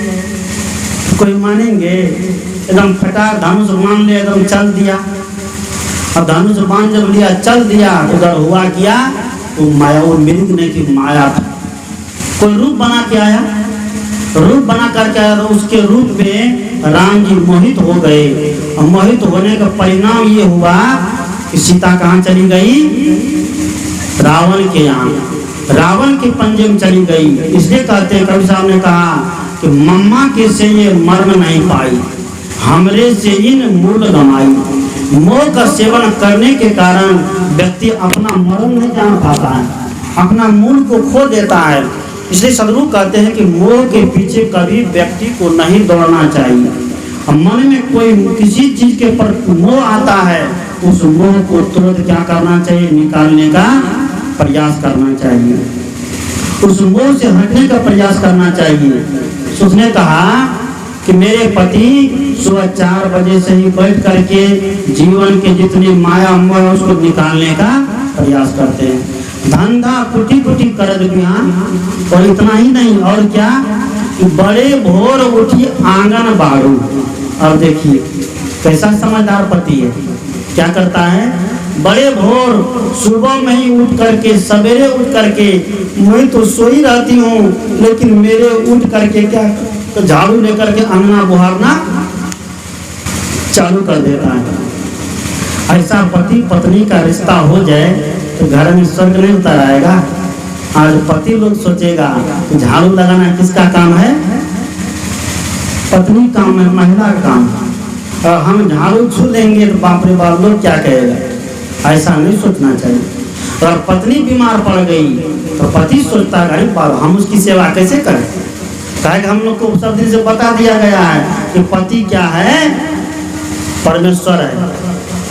तो कोई मानेंगे? एकदम फटा धनुष मान लिया, एकदम चल दिया। अब धनुष बाण जब लिया, चल दिया, उधर हुआ क्या? वो माया, वो मृग नहीं थी, माया था। कोई रूप बना के आया, रूप बना करके आया, तो उसके रूप में राम जी मोहित हो गए। और मोहित होने का परिणाम ये हुआ कि सीता कहाँ चली गई? रावण के यहाँ, रावण के पंजे में चली गई। इसलिए कहते हैं, कवि साहब ने कहा कि मम्मा के से ये मर्म नहीं पाई, हमरे से इन मूल गमाई। मोह का सेवन करने के कारण व्यक्ति अपना मर्म नहीं जान पाता है, अपना मूल को खो देता है। इसलिए सदगुरु कहते हैं कि मोह के पीछे कभी व्यक्ति को नहीं दौड़ना चाहिए। मन में कोई किसी चीज के पर मोह आता है, उस मोह को तुरंत क्या करना चाहिए? निकालने का प्रयास करना चाहिए, उस मोह से हटने का प्रयास करना चाहिए। उसने कहा कि मेरे पति सुबह 4 बजे से ही बैठ करके जीवन के जितनी माया मोह उसको निकालने का प्रयास करते हैं। धंधा कुटी कुटी कर बिहान, और इतना ही नहीं, और क्या कि बड़े भोर उठी आंगन बाड़ू। और देखिए कैसा समझदार पति है, क्या करता है? बड़े भोर सुबह में ही उठ करके, सवेरे उठ करके, मैं तो सोई रहती हूँ लेकिन मेरे उठ करके क्या, तो झाड़ू लेकर के अंगना बुहारना चालू कर देता है। ऐसा पति पत्नी का रिश्ता हो जाए तो घर में स्वर्ग नहीं उतर आएगा। आज पति लोग सोचेगा कि झाड़ू लगाना किसका काम है? पत्नी काम है, महिला का काम। और हम झाड़ू छू लेंगे तो बाप रे बाप लोग क्या कहेगा? ऐसा नहीं सोचना चाहिए। अगर पत्नी बीमार पड़ गई तो पति सोचता है अरे बाप हम उसकी सेवा कैसे करें? कहे हम लोग को सब दिन से बता दिया गया है कि पति क्या है? परमेश्वर है।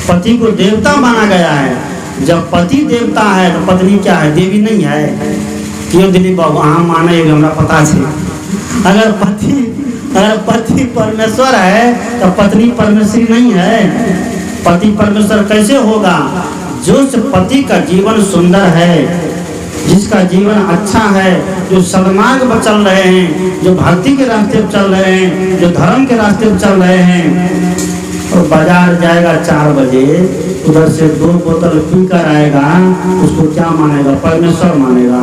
पति को देवता माना गया है। जब पति देवता है तो पत्नी क्या है? देवी नहीं है। क्यों दिलीप बाबू हाँ माने हमरा पता है। अगर पति परमेश्वर है तो पत्नी परमेश्वरी नहीं है। पति परमेश्वर कैसे होगा? जो पति का जीवन सुंदर है, जिसका जीवन अच्छा है, जो सन्मार्ग पर चल रहे हैं, जो भक्ति के रास्ते पर चल रहे हैं, जो धर्म के रास्ते पर चल रहे हैं, और बाजार जाएगा 4 बजे, उधर से 2 बोतल पी कर आएगा, उसको क्या मानेगा? परमेश्वर मानेगा?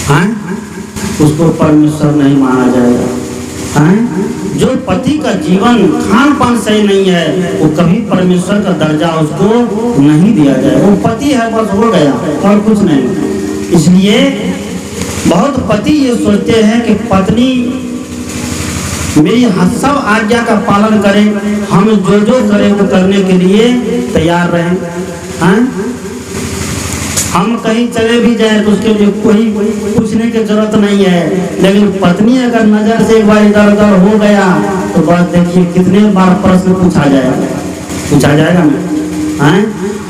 हाँ, उसको परमेश्वर नहीं माना जाएगा। हैं? जो पति का जीवन खान पान सही नहीं है, वो कभी परमेश्वर का दर्जा उसको नहीं दिया जाए। वो पति है, बस हो गया और कुछ नहीं। इसलिए बहुत पति ये सोचते हैं कि पत्नी मेरी सब आज्ञा का पालन करे, हम जो जो करें वो करने के लिए तैयार रहें। हैं? हम कहीं चले भी जाए तो उसके लिए कोई पूछने की जरूरत नहीं है। लेकिन पत्नी अगर नजर से एक बार इधर उधर हो गया तो बस देखिए कितने बार प्रश्न पूछा जाएगा ना।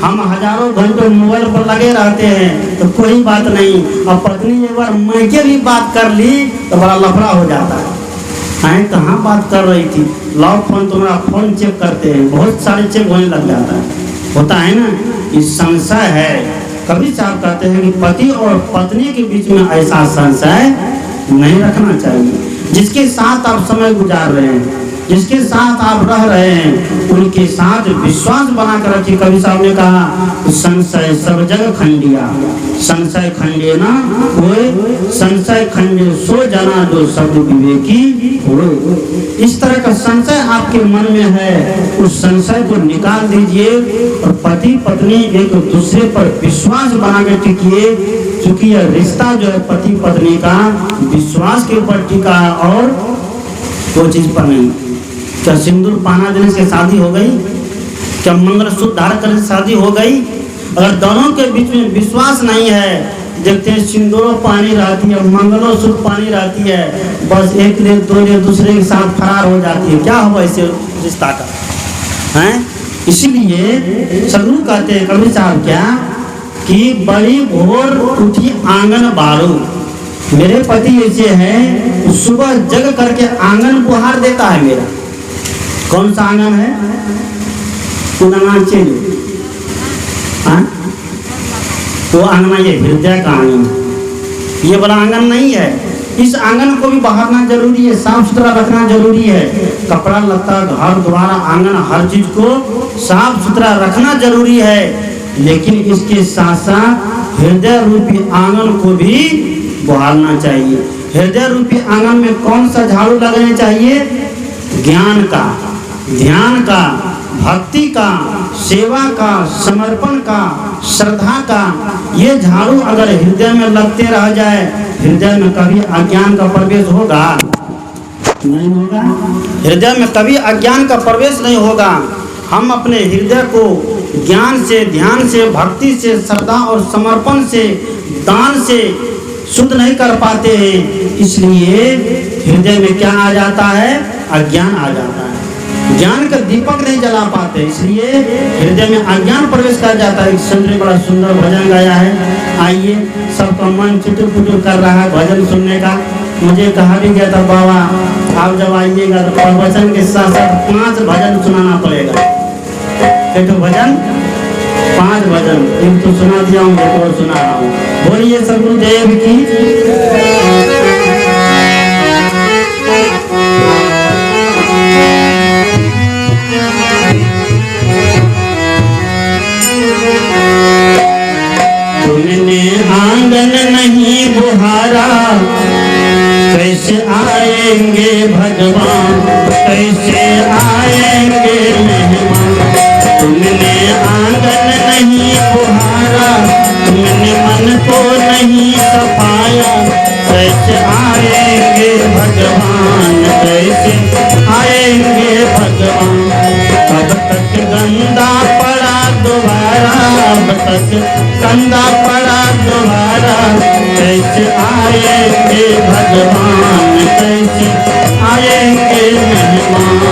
हम हजारों घंटों मोबाइल पर लगे रहते हैं तो कोई बात नहीं, अब पत्नी एक बार मैके भी बात कर ली तो बड़ा लफड़ा हो जाता है। कहाँ बात कर रही थी, लाओ फोन, तुम्हारा फोन चेक करते हैं, बहुत सारे चेक होने लग जाता है ना। इस संशय है। कभी साहब कहते हैं कि पति और पत्नी के बीच में ऐसा संशय नहीं रखना चाहिए। जिसके साथ आप समय गुजार रहे हैं, जिसके साथ आप रह रहे हैं, उनके साथ विश्वास बना कर रखिए। कवि साहब ने कहा संशय सब जग खंडिया, संशय खंडे ना होए, संशय खंडे सो जना जो शब्द विवेकी होए। इस तरह का संशय आपके मन में है, उस संशय को निकाल दीजिए और पति पत्नी एक दूसरे पर विश्वास बना कर टिकिए। क्योंकि यह रिश्ता जो है पति पत्नी का विश्वास के ऊपर टिका है और कोई चीज पर नहीं। क्या सिंदूर पहना देने से शादी हो गई? क्या मंगलसूत्र धारण करने से शादी हो गई? अगर दोनों के बीच में विश्वास नहीं है, देखते हैं सिंदूर पानी रहती है, मंगलसूत्र पानी रहती है, बस एक ले दो ले दूसरे के साथ फरार हो जाती है। क्या होगा इससे रिश्ता का? हैं? इसीलिए सदगुरु कहते हैं कबीर साहब क्या कि बड़ी भोर उठी आंगन बारू। मेरे पति ऐसे हैं, सुबह जग करके आंगन बुहार देता है मेरा। कौन सा आंगन है? वो आंगन ये हृदय का आंगन, ये बड़ा आंगन नहीं है। इस आंगन को भी बहारना जरूरी है, साफ सुथरा रखना जरूरी है। कपड़ा लत्ता घर द्वारा आंगन हर चीज को साफ सुथरा रखना जरूरी है। लेकिन इसके साथ साथ हृदय रूपी आंगन को भी बहारना चाहिए। हृदय रूपी आंगन में कौन सा झाड़ू लगाना चाहिए? ज्ञान का, ध्यान का, भक्ति का, सेवा का, समर्पण का, श्रद्धा का। ये झाड़ू अगर हृदय में लगते रह जाए, हृदय में कभी अज्ञान का प्रवेश होगा? नहीं होगा। हृदय में कभी अज्ञान का प्रवेश नहीं होगा। हम अपने हृदय को ज्ञान से, ध्यान से, भक्ति से, श्रद्धा और समर्पण से, दान से शुद्ध नहीं कर पाते हैं। इसलिए हृदय में क्या आ जाता है? अज्ञान आ जाता है। ज्ञान का दीपक नहीं जला पाते, इसलिए हृदय में अज्ञान प्रवेश कर जाता है। संजय बड़ा सुंदर भजन गाया है, आइए सबका मन चुटुर पुटुर कर रहा है भजन सुनने का। मुझे कहा भी गया था बाबा आप जब आइएगा तो प्रवचन के साथ साथ 5 भजन सुनाना पड़ेगा। एक तो भजन 5 भजन, एक तो सुना दिया हूँ, एक और सुना रहा हूँ। बोलिए सदगुरुदेव की। तुमने आंगन नहीं बुहारा, कैसे आएंगे भगवान, कैसे आएंगे मेहमान। तुमने आंगन नहीं बुहारा, तुमने मन को नहीं सफाया, कैसे आएंगे भगवान, कैसे आएंगे भगवान। कब तक गंदा पड़ा दोबारा, अब तक गंदा पड़ा दोबारा, कैसे आएंगे भगवान, कैसे आएंगे मेहमान।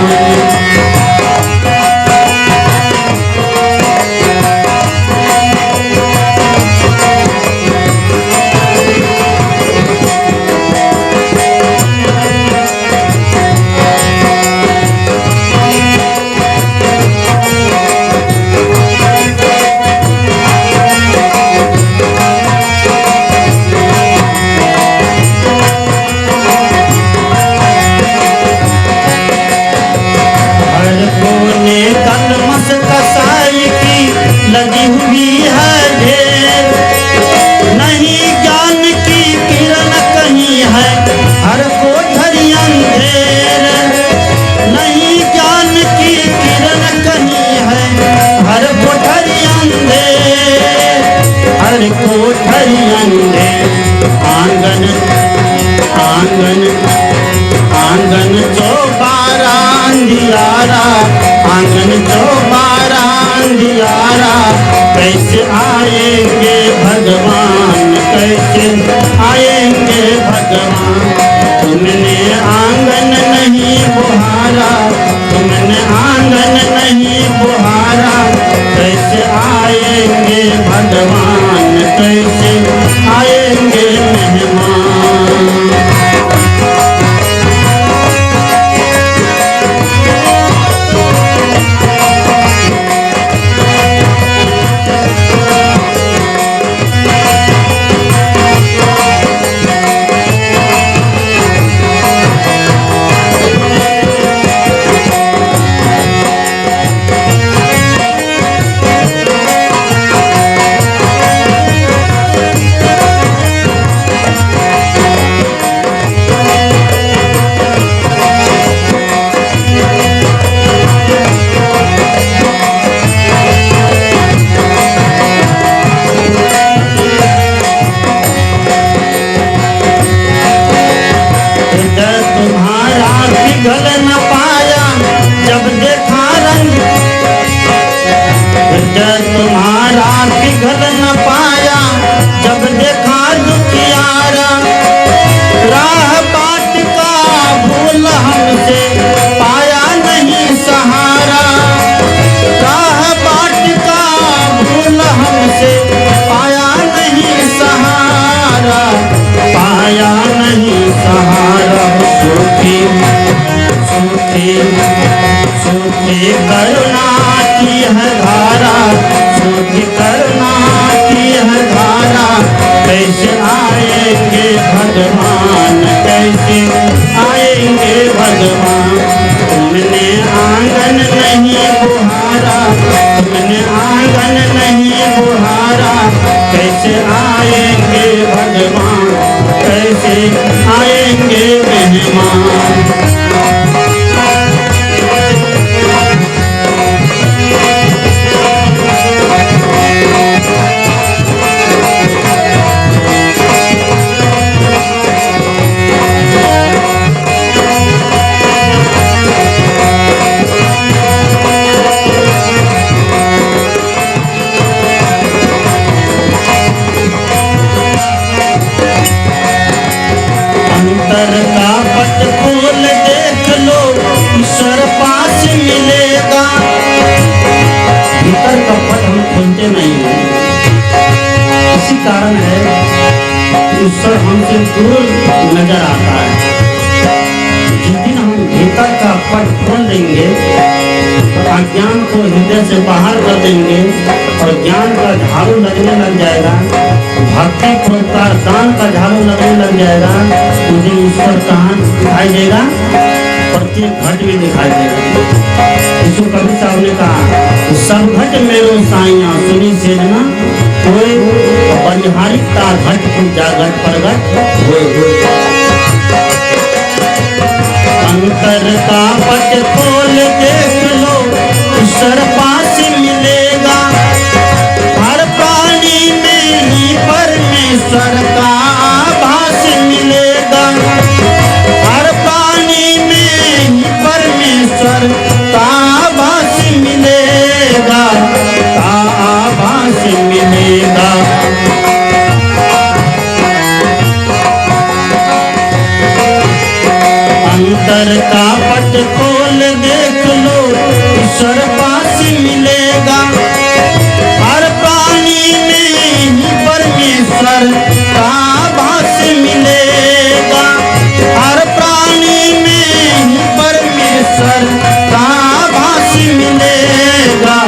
परियंदे आंगन आंगन आंगन चौबारा अंधियारा आंगन चौबारा अंधियारा कैसे आएंगे भगवान कैसे आएंगे भगवान तुमने आंगन नहीं बुहारा तुमने आंगन नहीं बुहारा कैसे आएंगे भगवान कैसे आएंगे मेहमान। पिघल न पाया जब देखा रंग तुम्हारा पिघल न पाया जब देखा दुखियारा राह बाट का भूल हमसे पाया नहीं सहारा राह बाट का भूल हमसे पाया नहीं सहारा पाया नहीं सहारा सुखी सूखी सूखी करुणा की है धारा सूखी करुणा की है धारा कैसे आएंगे भगवान कैसे आएंगे भगवान तुमने आंगन नहीं बुहारा तुमने आंगन नहीं बुहारा कैसे आएंगे भगवान कैसे आएंगे मेहमान। अंतर का पट खोल देख लो ईश्वर पास मिलेगा भीतर का पट हम खोलते नहीं हैं इसी कारण है ईश्वर हमसे दूर नजर आता है जिस दिन हम भीतर का पट खोल देंगे तो अज्ञान को हृदय से बाहर कर देंगे और ज्ञान का झाड़ू लगने लग जाएगा भक्ति पुरस्कार दान का झाड़ू लगने लग जाएगा मुझे ईश्वर कहाँ दिखाई देगा प्रत्येक घट में दिखाई देगा। यीशु कबीर साहब ने कहा सब घट मेरो साइया सुनी सेजना कोई बलिहारिकता घट पूजा घट प्रगट होए अंतर का पट खोल देख लो ईश्वर पास मिलेगा हर प्राणी में ही परमेश्वर का आभास मिलेगा हर प्राणी में ही परमेश्वर का आभास मिलेगा का आभास मिलेगा। अंतर का पट खोल देख लो ईश्वर पास मिलेगा हर प्राणी में ही परमेश्वर का आभास मिलेगा हर प्राणी में ही परमेश्वर का आभास मिलेगा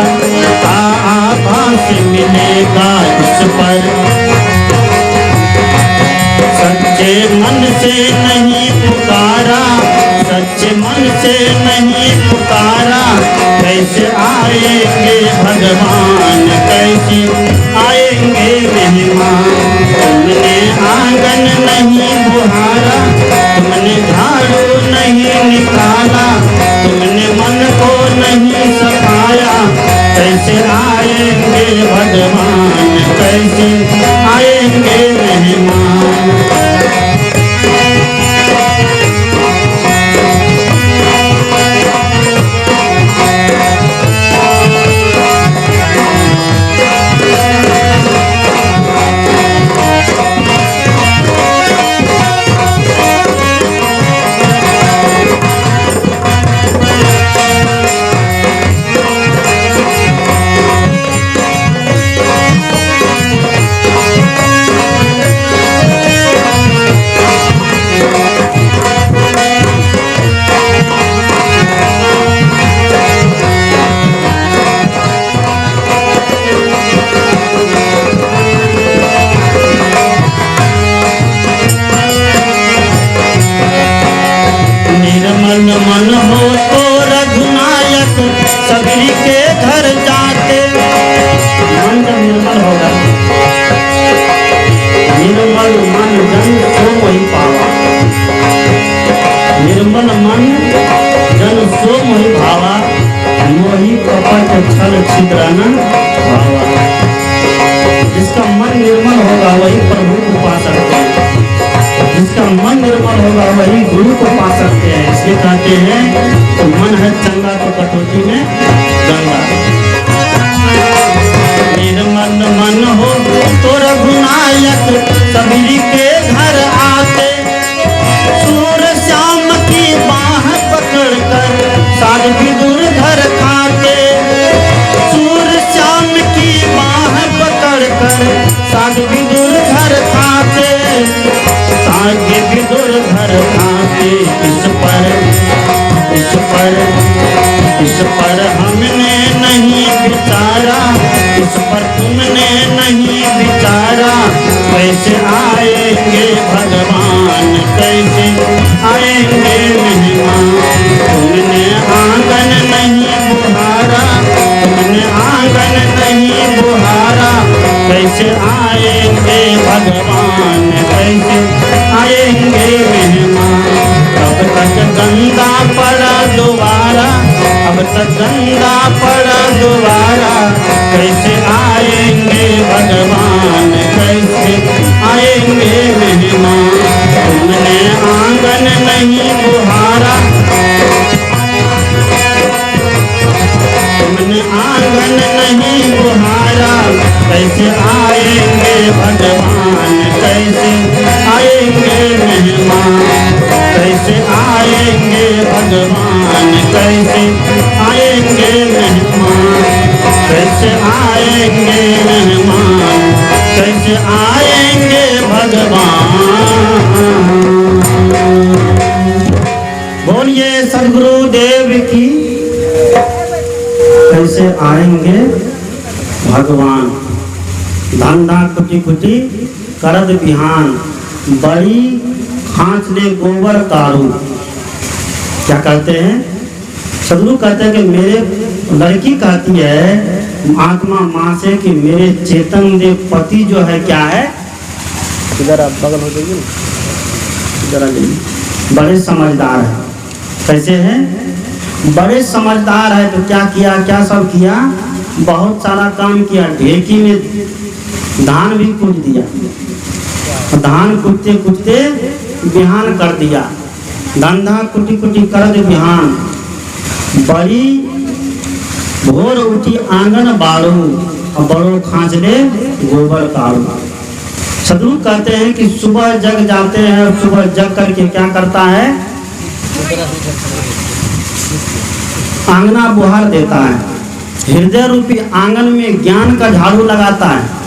का आभास मिलेगा। इस पर सच्चे मन से नहीं पुकारा सच्चे मन से नहीं पुकारा कैसे आएंगे भगवान कैसे आएंगे मेहमान तुमने आंगन नहीं बुहारा तुमने झाड़ू नहीं निकाला तुमने मन को नहीं सफाया कैसे आएंगे भगवान कैसे आएंगे निर्मल मन हो तो रघुनायक सबरी के घर जाते। मन जब निर्मल होगा, निर्मल मन जन सो मोहि पावा, निर्मल मन जन सो मोहि भावा, मोहि कपट छल छिद्र न भावा। जिसका मन निर्मल होगा वही प्रभु को पा सकते हैं, जिसका मन निर्मल होगा वही गुरु को पा सकते हैं। इसलिए कहते हैं तो मन है चंगा तो कटौती में गंगा। निर्मल मन हो तो रघुनायक सबरी के घर आते। सूर श्याम की बाह पकड़ कर साध विदुर घर खाते। सूर श्याम की बाह पकड़ कर साध विदुर घर खाते। साध विदुर घर खाते। इस पर हमने नहीं विचारा, इस पर तुमने नहीं विचारा। कैसे आएंगे भगवान, कैसे आएंगे मेहमान। तुमने आंगन नहीं बुहारा, तुमने आंगन नहीं बुहारा। कैसे आएंगे भगवान, कैसे आएंगे मेहमान। अब तक गंगा पड़ा दोबारा, अब तक गंगा पड़ा दोबारा। कैसे आएंगे भगवान, कैसे आएंगे मेहमान। तुमने आंगन नहीं बुहारा, तुमने आंगन नहीं बुहारा। कैसे आएंगे भगवान, कैसे आएंगे मेहमान। कैसे आएंगे भगवान, कैसे आएंगे मेहमान। कैसे आएंगे मेहमान, कैसे आएंगे भगवान। बोलिए सद्गुरुदेव की। कैसे आएंगे भगवान। धंधा कुटी कुटी करद बिहान, बड़ी खांच ले गोबर कारू। क्या कहते हैं सदगुरु कहते हैं कि मेरे लड़की कहती है आत्मा माँ से कि मेरे चेतन देव पति जो है क्या है, इधर आप बगल हो जाइए, इधर आ जाइए, बड़े समझदार है। कैसे है? बड़े समझदार है। तो क्या किया, क्या सब किया, बहुत सारा काम किया। ढेकी में धान भी कूट दिया, धान कूटते कूटते बिहान कर दिया। धंधा कुटी कुटी कर दे बिहान, बड़ी भोर उठी आंगन बाड़ू, और बड़ो खांच ले गोबर काड़ू। सदगुरु कहते हैं कि सुबह जग जाते हैं और सुबह जग करके क्या करता है, आंगना बुहार देता है। हृदय रूपी आंगन में ज्ञान का झाड़ू लगाता है।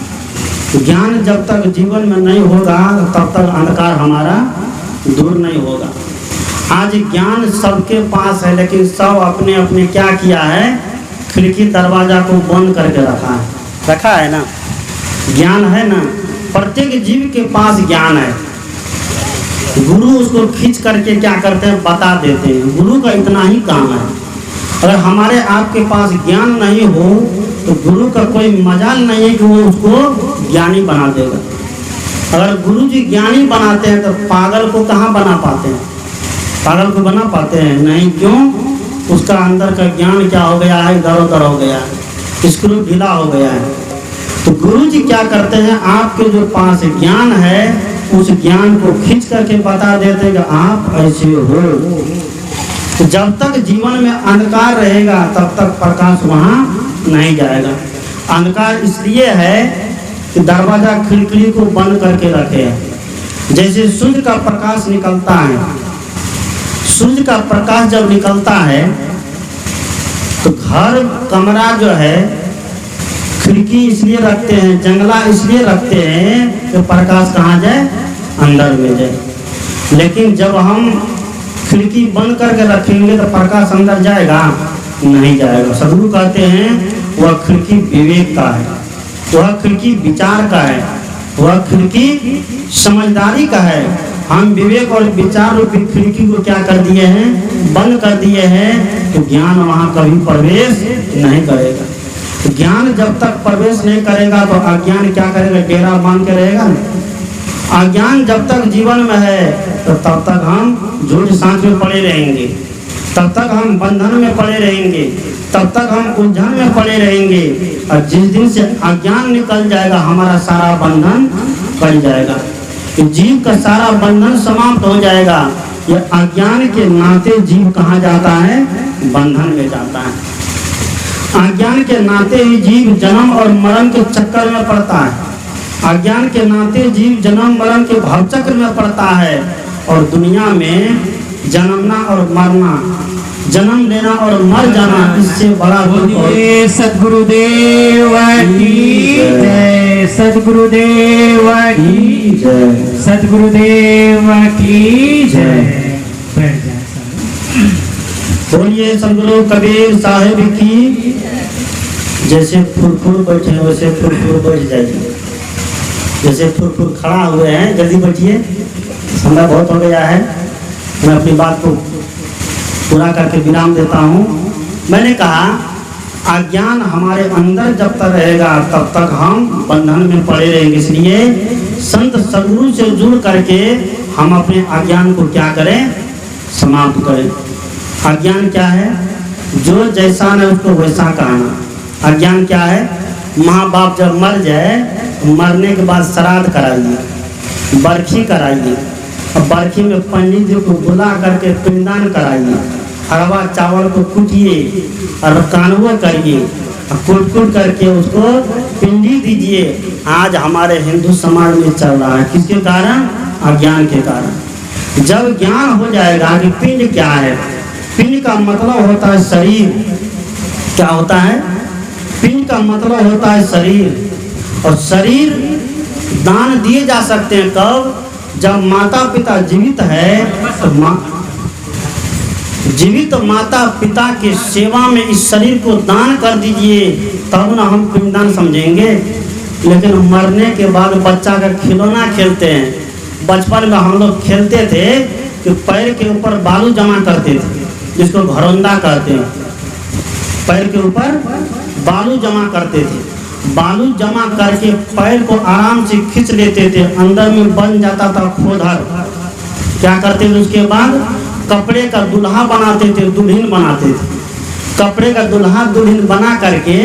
ज्ञान जब तक जीवन में नहीं होगा तब तक अंधकार हमारा दूर नहीं होगा। आज ज्ञान सबके पास है, लेकिन सब अपने अपने क्या किया है, खिड़की दरवाजा को बंद करके रखा है ना। ज्ञान है ना, प्रत्येक जीव के पास ज्ञान है। गुरु उसको खींच करके क्या करते हैं, बता देते हैं। गुरु का इतना ही काम है। अगर हमारे आपके पास ज्ञान नहीं हो तो गुरु का कोई मजाल नहीं है कि वो उसको ज्ञानी बना देगा। अगर गुरु जी ज्ञानी बनाते हैं तो पागल को कहाँ बना पाते हैं, पागल को बना पाते हैं नहीं। क्यों? उसका अंदर का ज्ञान क्या हो गया है, इधर उधर हो गया है, स्क्रू ढीला हो गया है। तो गुरु जी क्या करते हैं, आपके जो पास ज्ञान है उस ज्ञान को खींच करके बता देते हैं कि आप ऐसे हो। तो जब तक जीवन में अंधकार रहेगा तब तक प्रकाश वहाँ नहीं जाएगा। अंधकार इसलिए है कि दरवाजा खिड़की को बंद करके रखे हैं। जैसे सूर्य का प्रकाश निकलता है, सूर्य का प्रकाश जब निकलता है तो घर कमरा जो है खिड़की इसलिए रखते हैं, जंगला इसलिए रखते हैं कि प्रकाश कहाँ जाए, अंदर में जाए। लेकिन जब हम खिड़की बंद करके रखेंगे तो प्रकाश अंदर जाएगा, नहीं जाएगा। सदगुरु कहते हैं वह खिड़की विवेक का है, वह खिड़की विचार का है, वह खिड़की समझदारी का है, हम विवेक और विचार रूपी खिड़की को क्या कर दिए हैं, बंद कर दिए हैं, तो ज्ञान वहां कभी प्रवेश नहीं करेगा। तो ज्ञान जब तक प्रवेश नहीं करेगा तो अज्ञान क्या करेगा, डेरा बांध के रहेगा। अज्ञान जब तक जीवन में है तो तब तक हम झूठ सांच में पड़े रहेंगे, तब तक हम बंधन में पड़े रहेंगे, तब तक हम उलझन में पड़े रहेंगे। और जिस दिन से अज्ञान निकल जाएगा हमारा सारा बंधन कट जाएगा, तो जीव का सारा बंधन समाप्त हो जाएगा। ये अज्ञान के नाते जीव कहाँ जाता है, बंधन में जाता है। अज्ञान के नाते ही जीव जन्म और मरण के चक्कर में पड़ता है। अज्ञान के नाते जीव जन्म मरण के भवचक्र में पड़ता है। और दुनिया में जन्मना और मरना, जन्म लेना और मर जाना, इससे बड़ा सद्गुरुदेव की जय, सद्गुरुदेव की जय, सद्गुरुदेव की जय। बोलिए सद्गुरु कबीर साहिब की। जैसे फुरफुर बैठे हैं वैसे फुरफुर बैठ जाइए। जैसे फुरफुर खड़ा हुए हैं, जल्दी बैठिए, समय बहुत हो गया है। मैं अपनी बात को पूरा करके विराम देता हूँ। मैंने कहा अज्ञान हमारे अंदर जब तक रहेगा तब तक हम बंधन में पड़े रहेंगे। इसलिए संत सद्गुरु से जुड़ करके हम अपने अज्ञान को क्या करें, समाप्त करें। अज्ञान क्या है, जो जैसा है उसको वैसा कहना। अज्ञान क्या है, माँ बाप जब मर जाए तो मरने के बाद श्राद्ध कराइए, बरखी कराइए, और बरखी में पंडित जी को बुला करके पिंडदान कराइए, हरवा चावल को कूटिए और कानवा करिए, कूट कूट करके उसको पिंडी दीजिए। आज हमारे हिंदू समाज में चल रहा है, किसके कारण, अज्ञान के कारण। जब ज्ञान हो जाएगा कि पिंड क्या है, पिंड का मतलब होता है शरीर। क्या होता है, पिंड का मतलब होता है शरीर। और शरीर दान दिए जा सकते हैं कब, जब माता पिता जीवित है तो जीवित माता पिता के सेवा में इस शरीर को दान कर दीजिए, तब ना हम पिंडदान समझेंगे। लेकिन मरने के बाद बच्चा का खिलौना खेलते हैं। बचपन में हम लोग खेलते थे कि पैर के ऊपर बालू जमा करते थे, जिसको घरौंदा कहते हैं। पैर के ऊपर बालू जमा करते थे, बालू जमा करके पैर को आराम से खींच लेते थे, अंदर में बन जाता था खोदर। क्या करते थे उसके बाद, कपड़े का दुल्हा बनाते थे, दुल्हन बनाते थे। कपड़े का दुल्हा दुल्हन बना करके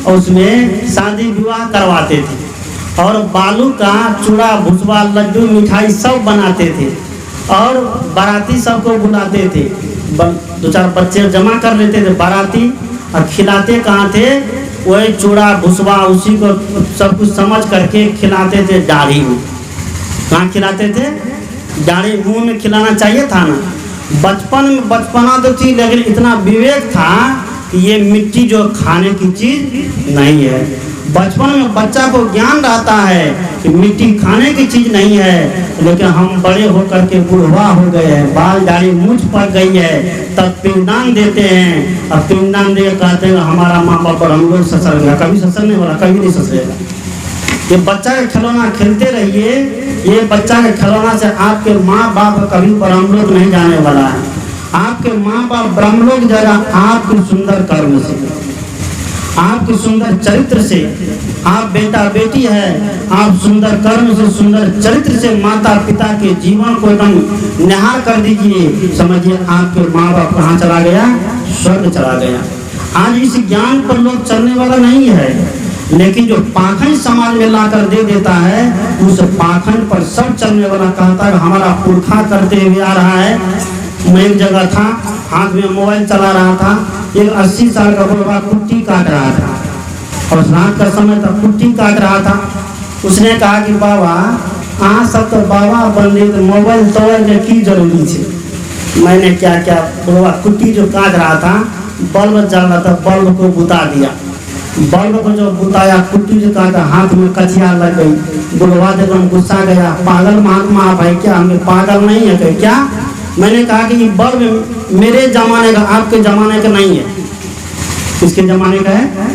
उसमें शादी विवाह करवाते थे। और बालू का चूड़ा भुसवा लड्डू मिठाई सब बनाते थे और बाराती सबको बुलाते थे। दो चार बच्चे जमा कर लेते थे बाराती, और खिलाते कहाँ थे, वही चूड़ा भुसवा उसी को सब कुछ समझ करके खिलाते थे दाढ़ी में। कहाँ खिलाते थे, दाढ़ी मुंह में खिलाना चाहिए था ना। बचपन में बचपना तो थी, लेकिन इतना विवेक था कि ये मिट्टी जो खाने की चीज नहीं है। बचपन में बच्चा को ज्ञान रहता है कि मिट्टी खाने की चीज नहीं है। लेकिन हम बड़े होकर के बुढ़वा हो गए हैं, बाल दाढ़ी मूंछ पड़ गई है, तब पिंडदान देते हैं। अब पिंडदान दे कहते हैं हमारा माँ बाप और हम लोग ससर गया। कभी ससर नहीं बोला, कभी नहीं ससरेगा। ये बच्चा का खिलौना खेलते रहिए, ये बच्चा के खिलौना से आपके माँ बाप कभी ब्रह्मलोक नहीं जाने वाला है। आपके माँ बाप ब्रह्मलोक जाएगा आपके सुंदर कर्म से, आपके सुंदर चरित्र से। आप बेटा बेटी है, आप सुंदर कर्म से, सुंदर चरित्र से माता पिता के जीवन को एकदम निहार कर दीजिए। समझिए आपके माँ बाप कहाँ चला गया, स्वर्ग चला गया। आज इस ज्ञान पर लोग चलने वाला नहीं है, लेकिन जो पाखंड समाज में लाकर दे देता है, उस पाखंड पर सब चलने वाला कहता है हमारा पुरखा करते हुए आ रहा है। मैं एक जगह था, हाथ में मोबाइल चला रहा था, एक 80 साल का बुढ़ा कुट्टी काट रहा था, और रात का समय था, कुट्टी काट रहा था। उसने कहा कि बाबा आज सब तो बाबा बन गए, तो मोबाइल तोड़ की जरूरी है। मैंने क्या क्या, बुढ़वा कुट्टी जो काट रहा था, बल्ब जल रहा था, बल्ब को बुता दिया। बल्ब को जो बुताया, कुट्टी जो काटा, हाथ में कचिया लग गई। बुढ़वा एकदम गुस्सा गया, पागल महात्मा भाई क्या, हमें पागल नहीं है क्या? मैंने कहा कि ये बल्ब मेरे जमाने का, आपके जमाने का नहीं है। किसके जमाने का है?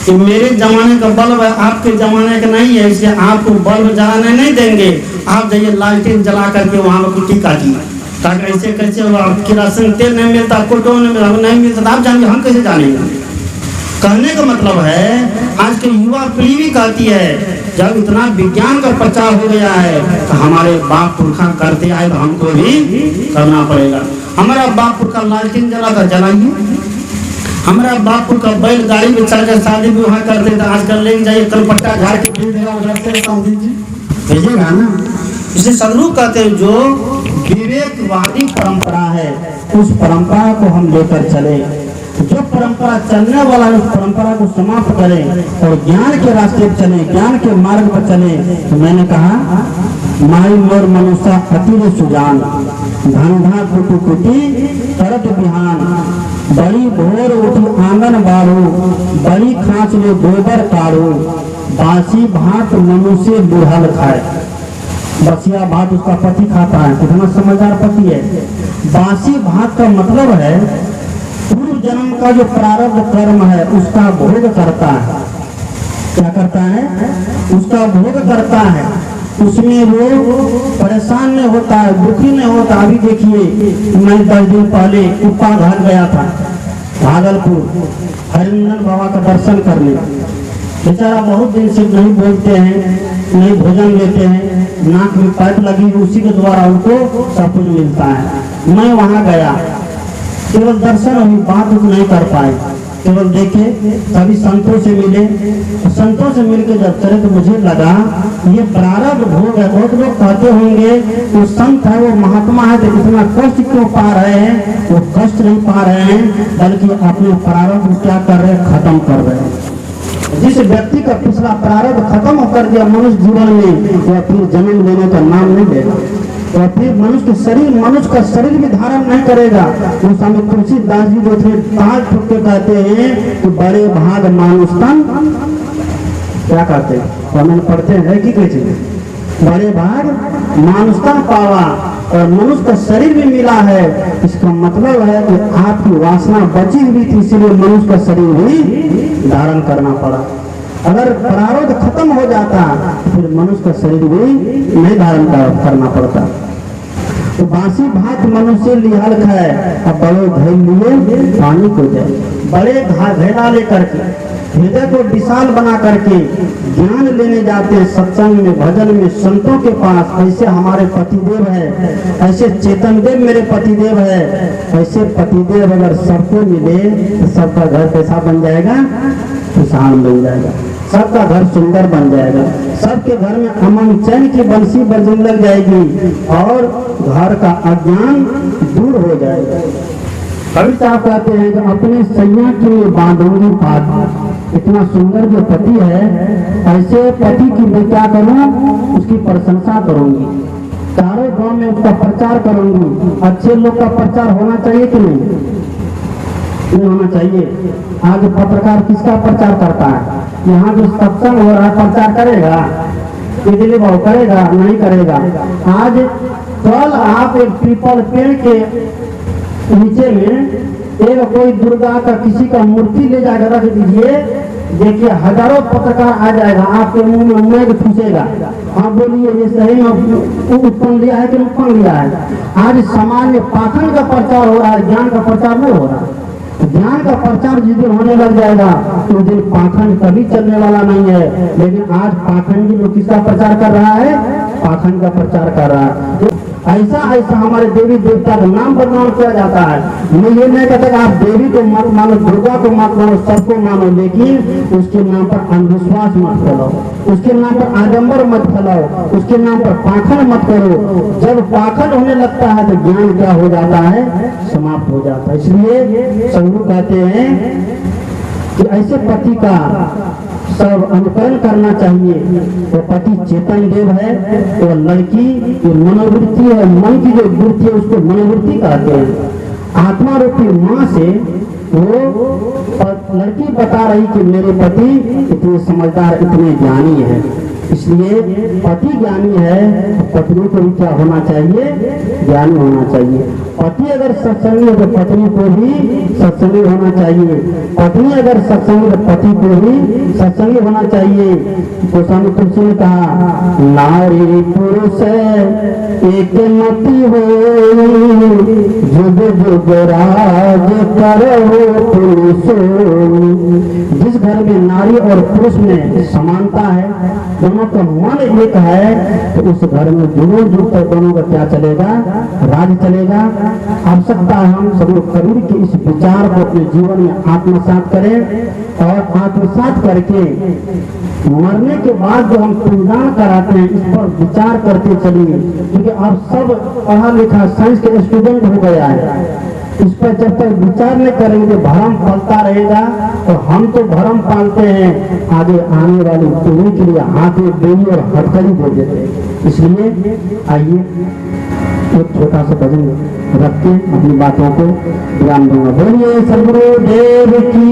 कि मेरे जमाने का बल्ब है, आपके जमाने का नहीं है, इसलिए आपको बल्ब जलाने नहीं देंगे, आप जाइए लालटेन जला करके वहाँ पर कुट्टी काटिए। ताकि ऐसे कैसे हुआ, किरासन तेल नहीं मिलता, पेट्रोल नहीं मिलता, आप जानेंगे, हम कैसे जानेंगे। कहने का मतलब है आज के युवा पीढ़ी भी कहती है जब इतना विज्ञान का प्रचार हो गया है तो हमारे बाप पुरखा करते आए तो हमको भी करना पड़ेगा। हमारा बाप पुरखा लालटेन जला था, जलाइए। हमारा बाप पुरखा बैलगाड़ी में चल कर शादी विवाह करते थे, आजकल लेके जाइए कलपट्टा झाड़ के भेजेगा ना। इसे सदगुरु कहते हैं जो विवेकवादी परंपरा है उस परंपरा को हम लेकर चले, जो परंपरा चलने वाला है उस परंपरा को समाप्त करें और ज्ञान के रास्ते पर चले, ज्ञान के मार्ग पर चले। तो मैंने कहा माई मोर मनुष्य अति सुजान, धंधा कुटु कुटी करत बिहान, बड़ी भोर उठी आंगन बारू, बड़ी खांच ले गोबर काढ़ू, बासी भात मनुष्य बुढ़ल खाए। बसिया भात उसका पति खाता है, कितना समझदार पति है। बासी भात का मतलब है पूर्व जन्म का जो प्रारब्ध कर्म है उसका भोग करता है। क्या करता है? उसका भोग करता है, उसमें वो परेशान नहीं होता है, दुखी नहीं होता। अभी देखिए मैं 10 दिन पहले कुप्पा घाट गया था, भागलपुर, हरिनंदन बाबा का दर्शन करने। बेचारा बहुत दिन से नहीं बोलते हैं, नहीं भोजन लेते हैं, नाक में पाइप लगी, उसी के द्वारा उनको सब कुछ मिलता है। मैं वहाँ गया, केवल दर्शन हुई, बात नहीं कर पाए, केवल देखे। कभी संतों से मिले, संतों से मिलकर जब चले तो मुझे लगा ये प्रारब्ध भोग है। बहुत लोग कहते होंगे वो संत है, वो महात्मा है, तो इतना कष्ट क्यों पा रहे हैं? वो कष्ट नहीं पा रहे हैं बल्कि अपने प्रारब्ध क्या कर रहे हैं? खत्म कर रहे हैं। जिस व्यक्ति का पिछला प्रारब्ध खत्म कर दिया मनुष्य जीवन में, वह फिर जन्म लेने का नाम नहीं लेगा, वह फिर मनुष्य का शरीर भी धारण नहीं करेगा। उस समय तुलसीदास जी जो थे ताज ठुक के कहते हैं कि बड़े भाग मानुष तन, क्या कहते हैं मैंने पढ़ते हैं कि कैसे, बड़े भाग मानुष तन पावा, और मनुष्य का शरीर भी मिला है। इसका मतलब है कि आपकी वासना बची हुई थी, इसलिए मनुष्य का शरीर भी धारण करना पड़ा। अगर प्रारब्ध खत्म हो जाता तो फिर मनुष्य का शरीर भी नहीं धारण करना पड़ता। तो बासी भात मनुष्य लिहल खाए, अब बड़े घैल लिए पानी को जाए। बड़े घेरा लेकर के हृदय को विशाल बना करके ज्ञान लेने जाते हैं सत्संग में, भजन में, संतों के पास। ऐसे हमारे पतिदेव है, ऐसे चेतन देव मेरे पतिदेव है। ऐसे पतिदेव अगर सबको मिले तो सबका घर कैसा बन जाएगा? खुशहाल बन जाएगा, सबका घर सुंदर बन जाएगा, सबके घर में अमन चैन की बंसी बजने लग जाएगी और घर का अज्ञान दूर हो जाएगा। कवि साहब कहते हैं कि अपने सैया के लिए बांधूंगी बात। इतना सुंदर जो पति है, ऐसे पति की मैं क्या करूं? उसकी प्रशंसा करूंगी, चारों गांव में उसका प्रचार करूंगी। अच्छे लोग का प्रचार होना चाहिए कि नहीं? नहीं होना चाहिए। आज पत्रकार किसका प्रचार करता है? यहाँ जो सत्संग हो रहा है प्रचार करेगा? बिजली भाव करेगा? नहीं करेगा। आज कल आप एक पीपल पेड़ के नीचे में एक कोई दुर्गा का किसी का मूर्ति ले जाकर रख दीजिए, देखिए हजारों पत्रकार आ जाएगा, आपके मुंह में मैग ठूसेगा। आप बोलिए ये सही में उत्पन्न लिया है कि उत्पन्न लिया है? आज समाज में पाखंड का प्रचार हो रहा है, ज्ञान का प्रचार नहीं हो रहा। ज्ञान का प्रचार जिस दिन होने लग जाएगा तो उस दिन पाखंड कभी चलने वाला नहीं है। लेकिन आज पाखंडी लोग किसका प्रचार कर रहा है? पाखंड का प्रचार कर रहा है। ऐसा ऐसा हमारे देवी देवता का नाम बदनाम किया जाता है। मैं ये नहीं कहता कि आप देवी को मत मानो, दुर्गा को मत मानो, सबको मानो, लेकिन उसके नाम पर अंधविश्वास मत फैलाओ, उसके नाम पर आडंबर मत फैलाओ, उसके नाम पर पाखंड मत करो। जब पाखंड होने लगता है तो ज्ञान क्या हो जाता है? समाप्त हो जाता है। इसलिए सदगुरु कहते हैं कि ऐसे पति का सब अनुकरण करना चाहिए। वो पति चेतन देव है, वो लड़की जो मनोवृत्ति है, मन की जो वृत्ति है उसको मनोवृत्ति कहते हैं। आत्मा रूपी माँ से वो लड़की बता रही कि मेरे पति इतने समझदार, इतने ज्ञानी है। इसलिए पति ज्ञानी है, पत्नी को भी क्या होना चाहिए? ज्ञानी होना चाहिए। पति अगर सत्संगी है तो पत्नी को भी सत्संगी होना चाहिए, पत्नी अगर सत्संगी तो पति को भी सत्संगी होना चाहिए। गोस्वामी तुलसी ने कहा नारी पुरुष एक मति हो, जुग जुग राज करो पुरुषो। जिस घर में नारी और पुरुष में समानता है, दोनों का मन एक है, तो उस घर में जुगों जुग तक दोनों का क्या चलेगा, राज चलेगा। आवश्यकता है हम सब लोग कबीर के इस विचार को अपने जीवन में आत्मसात करें और आत्मसात करके मरने के बाद जो हम पिंडदान कराते हैं इस पर विचार करते चलिए, क्योंकि अब सब पढ़ा लिखा साइंस के स्टूडेंट हो गया है। इस पर जब तक विचार नहीं करेंगे भ्रम फैलता रहेगा, तो हम तो भ्रम पालते हैं, आगे आने वाली पीढ़ी के लिए हाथी बेली और हथकड़ी दे देते हैं। इसलिए आइए एक छोटा सा भजन रख के अपनी बातों को ध्यान दूंगा। बोलिए सद्गुरु देव की